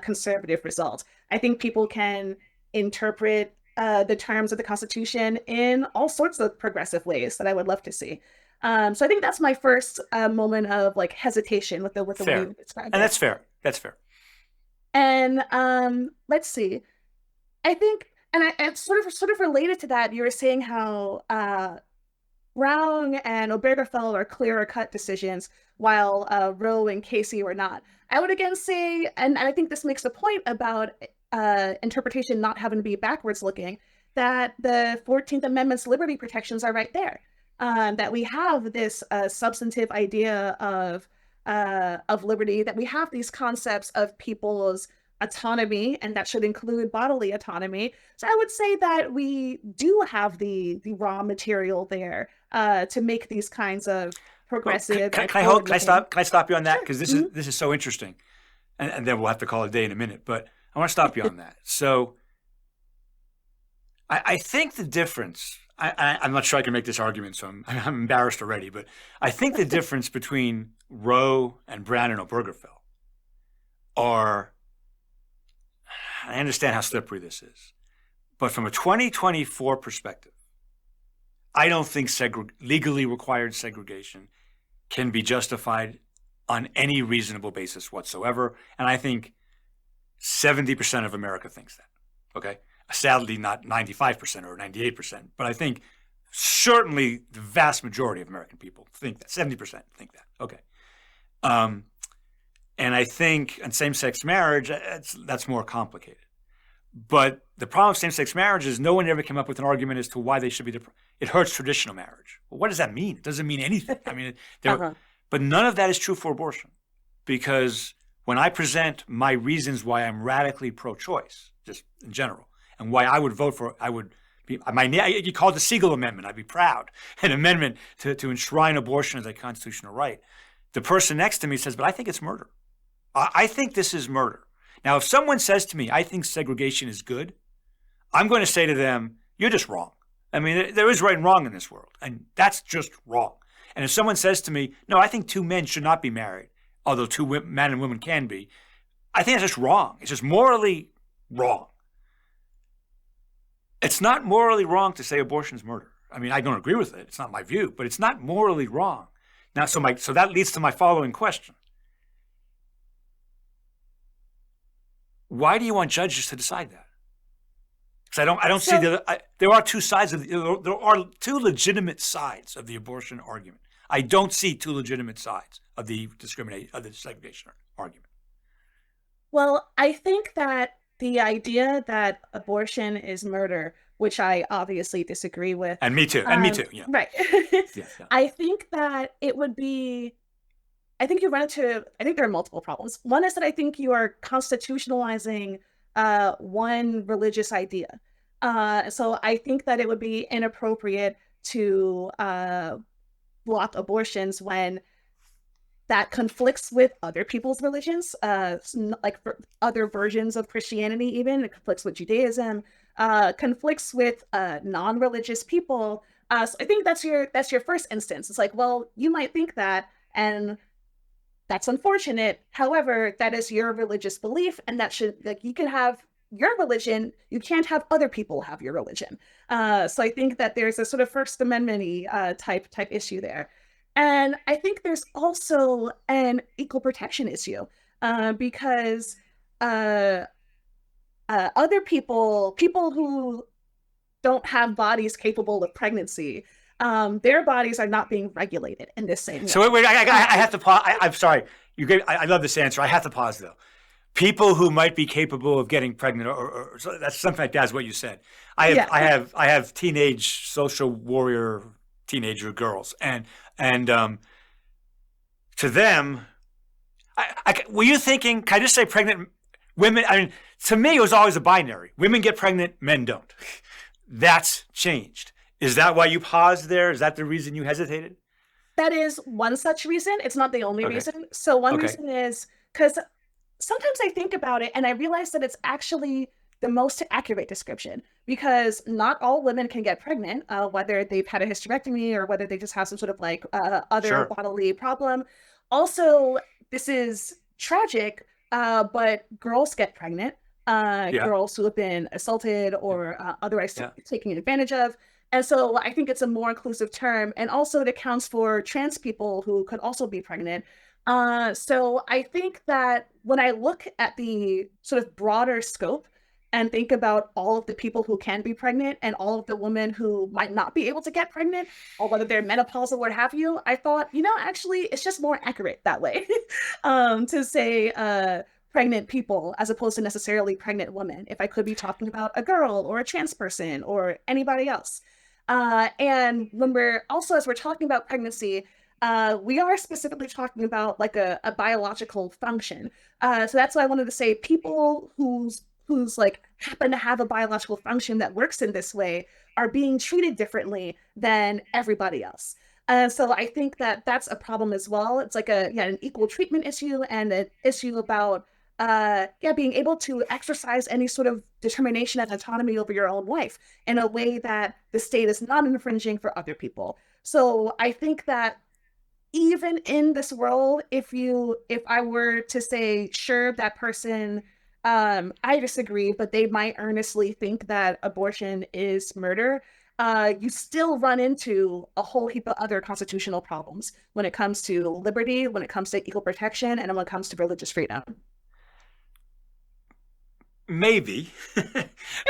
conservative result. I think people can interpret the terms of the Constitution in all sorts of progressive ways that I would love to see. So I think that's my first moment of like hesitation with the way Fair. you described And it. that's fair. That's fair. And let's see. I think, and sort of related to that, you were saying how Brown and Obergefell are clearer cut decisions, while Roe and Casey were not. I would again say, and I think this makes a point about interpretation not having to be backwards looking, that the 14th Amendment's liberty protections are right there. That we have this substantive idea of liberty, that we have these concepts of people's autonomy, and that should include bodily autonomy. So I would say that we do have the raw material there to make these kinds of Well, progressive and can I hold? forward-looking. Can I stop you on that? Sure. Because Mhm. this is so interesting, and then we'll have to call it a day in a minute. But I want to stop you on that. So I think the difference. I'm not sure I can make this argument, so I'm embarrassed already. But I think the difference between Roe and Brown and Obergefell are. I understand how slippery this is, but from a 2024 perspective, I don't think legally required segregation can be justified on any reasonable basis whatsoever. And I think 70% of America thinks that. Okay. Sadly, not 95% or 98%, but I think certainly the vast majority of American people think that. 70% think that. Okay. Um, and I think on same sex marriage, that's more complicated. But the problem with same sex marriage is no one ever came up with an argument as to why they should be different. It hurts traditional marriage. Well, what does that mean? It doesn't mean anything. I mean, Uh-huh. but none of that is true for abortion, because when I present my reasons why I'm radically pro-choice, just in general, and why I would vote for, I would be, you call it the Siegel Amendment. I'd be proud. An amendment to enshrine abortion as a constitutional right. The person next to me says, but I think it's murder. I think this is murder. Now, if someone says to me, I think segregation is good, I'm going to say to them, you're just wrong. I mean, there is right and wrong in this world, and that's just wrong. And if someone says to me, no, I think two men should not be married, although men and women can be, I think that's just wrong. It's just morally wrong. It's not morally wrong to say abortion is murder. I mean, I don't agree with it. It's not my view, but it's not morally wrong. Now, so that leads to my following question. Why do you want judges to decide that? Because I don't see there are two sides there are two legitimate sides of the abortion argument. I don't see two legitimate sides of the segregation argument. Well, I think that the idea that abortion is murder, which I obviously disagree with, And me too. And me too. Yeah. right. Yeah, yeah. I think that it would be, I think I think there are multiple problems. One is that I think you are constitutionalizing one religious idea. So I think that it would be inappropriate to block abortions when that conflicts with other people's religions, like other versions of Christianity, even. It conflicts with Judaism, conflicts with non-religious people. So I think that's your first instance. It's like, well, you might think that, and that's unfortunate. However, that is your religious belief, and that should, like, you can have your religion. You can't have other people have your religion. So I think that there's a sort of First Amendment-y type issue there. And I think there's also an equal protection issue because uh, other people who don't have bodies capable of pregnancy, their bodies are not being regulated in this same way. So wait, I have to pause. I'm sorry. I love this answer. I have to pause though. People who might be capable of getting pregnant, or that's something like that is what you said. I have teenage social warrior teenager girls, and to them, were you thinking? Can I just say pregnant women? I mean, to me, it was always a binary. Women get pregnant, men don't. That's changed. Is that why you paused there? Is that the reason you hesitated? That is one such reason. It's not the only reason. So one reason is because sometimes I think about it and I realize that it's actually the most accurate description, because not all women can get pregnant, whether they've had a hysterectomy or whether they just have some sort of like other bodily problem. Also, this is tragic, but girls get pregnant. Girls who have been assaulted or otherwise taken advantage of. And so I think it's a more inclusive term. And also it accounts for trans people who could also be pregnant. So I think that when I look at the sort of broader scope and think about all of the people who can be pregnant and all of the women who might not be able to get pregnant, or whether they're menopausal or what have you, I thought, actually, it's just more accurate that way to say pregnant people as opposed to necessarily pregnant women, if I could be talking about a girl or a trans person or anybody else. And when we're also, as we're talking about pregnancy, we are specifically talking about like a biological function. So that's why I wanted to say people who's like happen to have a biological function that works in this way are being treated differently than everybody else. So I think that that's a problem as well. It's like an equal treatment issue and an issue about being able to exercise any sort of determination and autonomy over your own life in a way that the state is not infringing for other people. So I think that even in this world, if I were to say, sure, that person, I disagree, but they might earnestly think that abortion is murder, you still run into a whole heap of other constitutional problems when it comes to liberty, when it comes to equal protection, and when it comes to religious freedom. Maybe,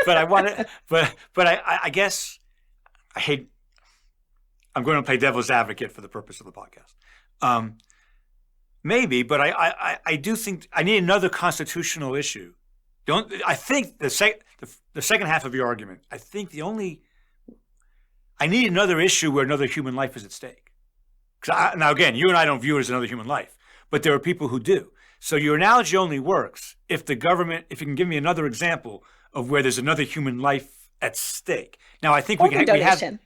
but I want to, but I guess I hate. I'm going to play devil's advocate for the purpose of the podcast. Maybe, but I do think I need another constitutional issue. Don't I think the second half of your argument? I think I need another issue where another human life is at stake. Now again, you and I don't view it as another human life, but there are people who do. So your analogy only works if the government, if you can give me another example of where there's another human life at stake. Now I think Organ we have. donation.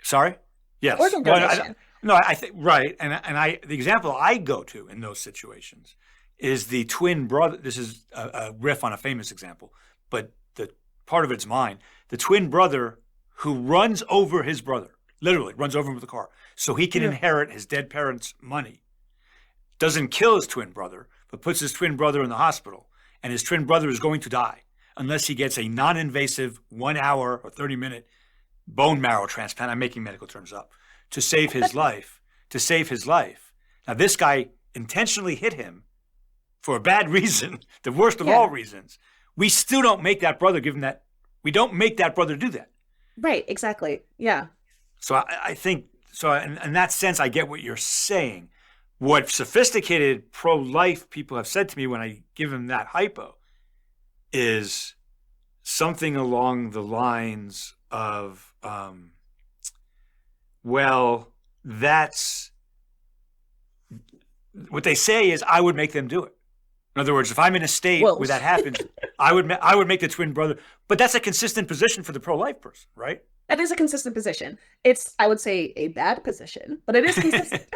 Sorry. Yes. Organ donation. No, I think right, and the example I go to in those situations is the twin brother. This is a riff on a famous example, but the part of it's mine. The twin brother who runs over his brother, literally runs over him with a car, so he can inherit his dead parents' money. Doesn't kill his twin brother, but puts his twin brother in the hospital, and his twin brother is going to die unless he gets a non-invasive 1 hour or 30-minute bone marrow transplant. I'm making medical terms up to save his life. Now, this guy intentionally hit him for a bad reason, the worst of all reasons. We still don't make that brother give him that. We don't make that brother do that. Right. Exactly. Yeah. So I think so. In that sense, I get what you're saying. What sophisticated pro-life people have said to me when I give them that hypo is something along the lines of, well, that's what they say is I would make them do it. In other words, if I'm in a state where that happens, I would make the twin brother. But that's a consistent position for the pro-life person, right? That is a consistent position. It's, I would say, a bad position, but it is consistent.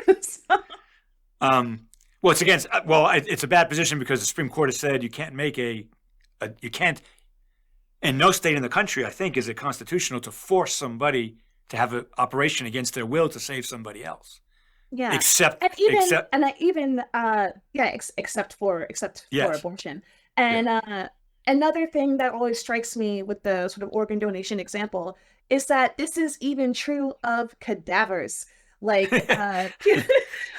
Well, it's against. Well, it's a bad position because the Supreme Court has said you can't make you can't. In no state in the country, I think, is it constitutional to force somebody to have an operation against their will to save somebody else. Yeah. Except for abortion. And another thing that always strikes me with the sort of organ donation example is that this is even true of cadavers. Like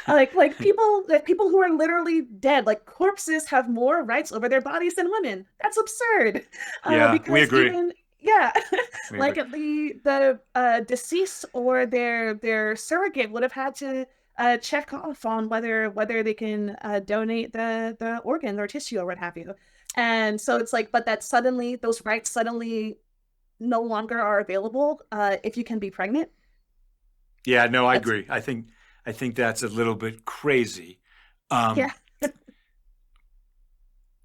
like people who are literally dead, like corpses have more rights over their bodies than women. That's absurd. Because we agree. Like the deceased or their surrogate would have had to check off on whether they can donate the organ or tissue or what have you. And so it's like, but that suddenly those rights suddenly no longer are available if you can be pregnant. Yeah, no, I agree. I think that's a little bit crazy.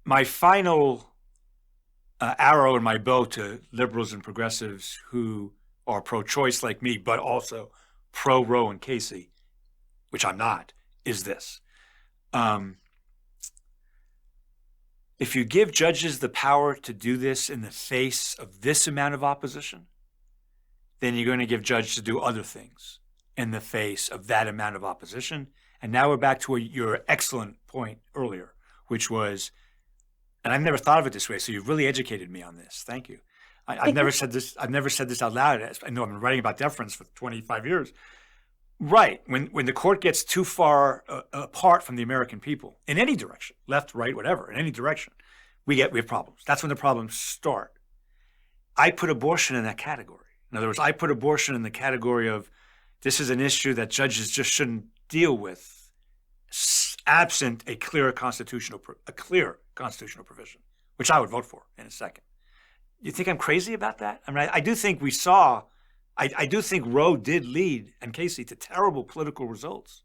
My final arrow in my bow to liberals and progressives who are pro-choice like me, but also pro-Roe and Casey, which I'm not, is this. If you give judges the power to do this in the face of this amount of opposition, then you're going to give judges to do other things in the face of that amount of opposition. And now we're back to your excellent point earlier, which was, and I've never thought of it this way, so you've really educated me on this. Thank you. I've never said this out loud. I know I've been writing about deference for 25 years. Right. When the court gets too far apart from the American people in any direction, left, right, whatever, in any direction, we have problems. That's when the problems start. I put abortion in that category. In other words, I put abortion in the category of this is an issue that judges just shouldn't deal with, absent a clear constitutional provision, which I would vote for in a second. You think I'm crazy about that? I mean, I do think we saw. I do think Roe did lead, and Casey, to terrible political results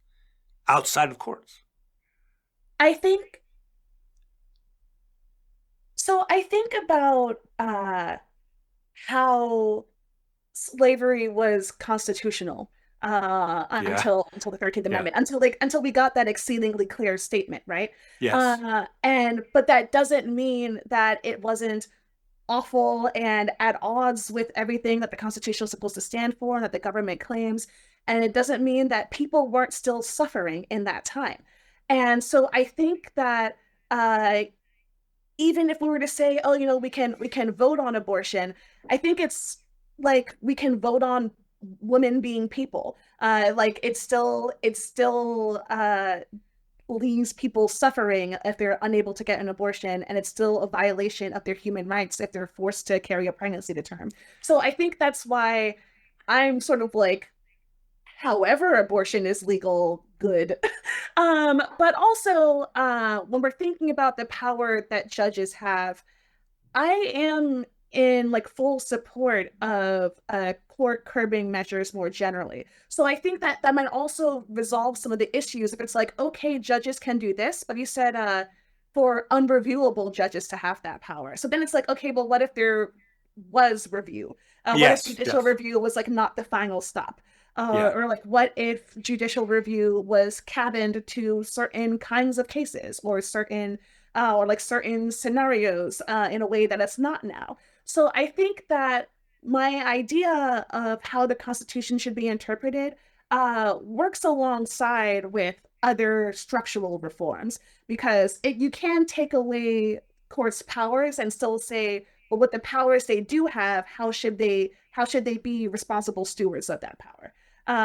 outside of courts. I think so. I think about how slavery was constitutional Yeah. until the 13th Yeah. Amendment, until we got that exceedingly clear statement, right? Yes. And but that doesn't mean that it wasn't awful and at odds with everything that the Constitution is supposed to stand for and that the government claims. And it doesn't mean that people weren't still suffering in that time. And so I think that uh, even if we were to say, oh, we can vote on abortion, I think it's like we can vote on women being people. Like it still leaves people suffering if they're unable to get an abortion, and it's still a violation of their human rights if they're forced to carry a pregnancy to term. So I think that's why I'm sort of like, however abortion is legal, good. But also when we're thinking about the power that judges have, I am in like full support of court curbing measures more generally. So I think that that might also resolve some of the issues if it's like, okay, judges can do this, but you said for unreviewable judges to have that power. So then it's like, okay, well, what if there was review? What if Yes. judicial Yes. review was like not the final stop? Yeah. Or like, what if judicial review was cabined to certain kinds of cases or like certain scenarios in a way that it's not now. So I think that my idea of how the Constitution should be interpreted works alongside with other structural reforms because you can take away courts' powers and still say, well, with the powers they do have, how should they be responsible stewards of that power?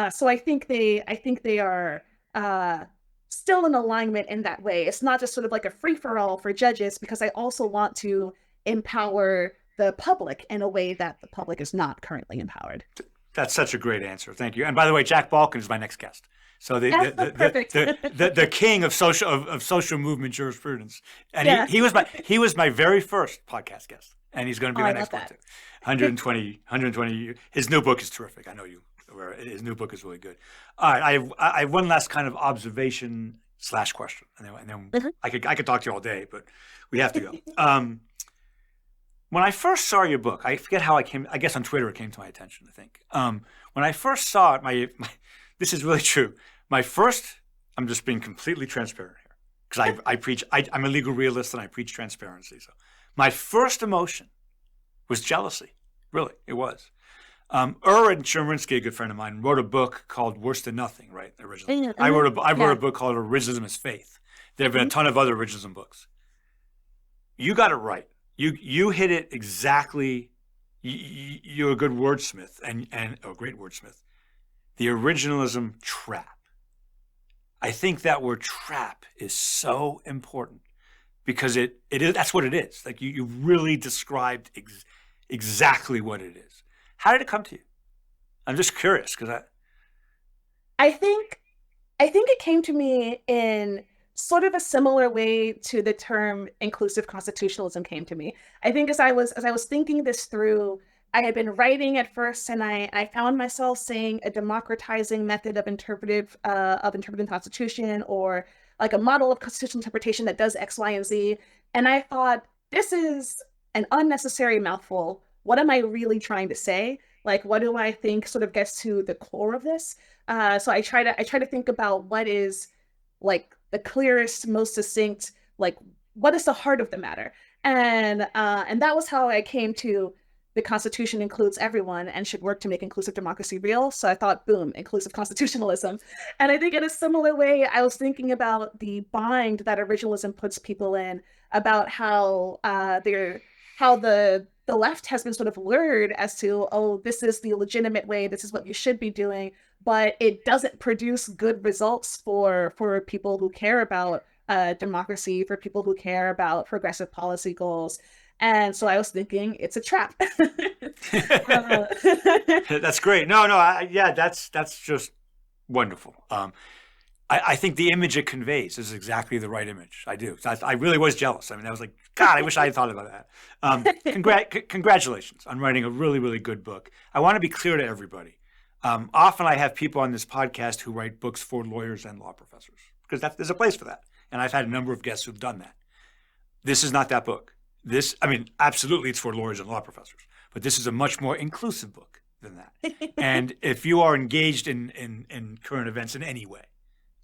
So I think they are uh, still in alignment in that way. It's not just sort of like a free for all for judges, because I also want to empower the public in a way that the public is not currently empowered. That's such a great answer. Thank you. And by the way, Jack Balkin is my next guest. So Yeah, perfect. the king of social movement jurisprudence, and Yes. he was my very first podcast guest, and he's going to Oh, be I my love next one that. too. 120. His new book is terrific. I know you. His new book is really good. All right, I have one last kind of observation slash question, and then Mhm. I could talk to you all day, but we have to go. When I first saw your book, I forget how I came. I guess on Twitter it came to my attention. I think when I first saw it, this is really true. My first, I'm just being completely transparent here because I preach. I'm a legal realist and I preach transparency. So my first emotion was jealousy. Really, it was. Erwin Chemerinsky, a good friend of mine, wrote a book called "Worse Than Nothing." Right, originally. I wrote Yeah. a book called "Originalism is Faith." There have been a Mhm. ton of other originalism books. You got it right. You hit it exactly. You're a good wordsmith and a great wordsmith. The originalism trap. I think that word trap is so important because it is that's what it is. Like you really described exactly what it is. How did it come to you? I'm just curious because I I think I think it came to me in sort of a similar way to the term inclusive constitutionalism came to me. I think as I was thinking this through, I had been writing at first, and I found myself saying a democratizing method of interpreting constitution, or like a model of constitutional interpretation that does X, Y, and Z. And I thought, this is an unnecessary mouthful. What am I really trying to say? Like, what do I think sort of gets to the core of this? So I try to think about what is like the clearest, most succinct, like what is the heart of the matter, and that was how I came to the Constitution includes everyone and should work to make inclusive democracy real. So I thought, boom, inclusive constitutionalism. And I think in a similar way, I was thinking about the bind that originalism puts people in, about how they're how the the left has been sort of lured as to, oh, this is the legitimate way, this is what you should be doing, but it doesn't produce good results for people who care about democracy, for people who care about progressive policy goals. And so I was thinking it's a trap. uh, That's great. No, no, yeah, that's just wonderful. I think the image it conveys is exactly the right image. I do. I really was jealous. I mean, I was like, God, I wish I had thought about that. Congratulations on writing a really, really good book. I want to be clear to everybody. Often I have people on this podcast who write books for lawyers and law professors because there's a place for that. And I've had a number of guests who've done that. This is not that book. I mean, absolutely it's for lawyers and law professors, but this is a much more inclusive book than that. And if you are engaged in current events in any way,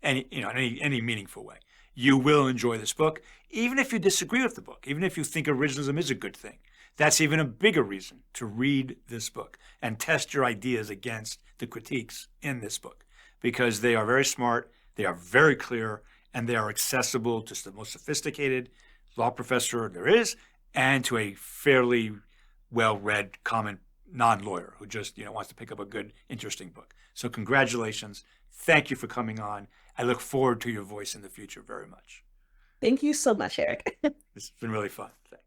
any meaningful way, you will enjoy this book, even if you disagree with the book, even if you think originalism is a good thing. That's even a bigger reason to read this book and test your ideas against the critiques in this book, because they are very smart, they are very clear, and they are accessible to the most sophisticated law professor there is, and to a fairly well-read common non-lawyer who just wants to pick up a good, interesting book. So congratulations. Thank you for coming on. I look forward to your voice in the future very much. Thank you so much, Eric. It's been really fun. Thanks.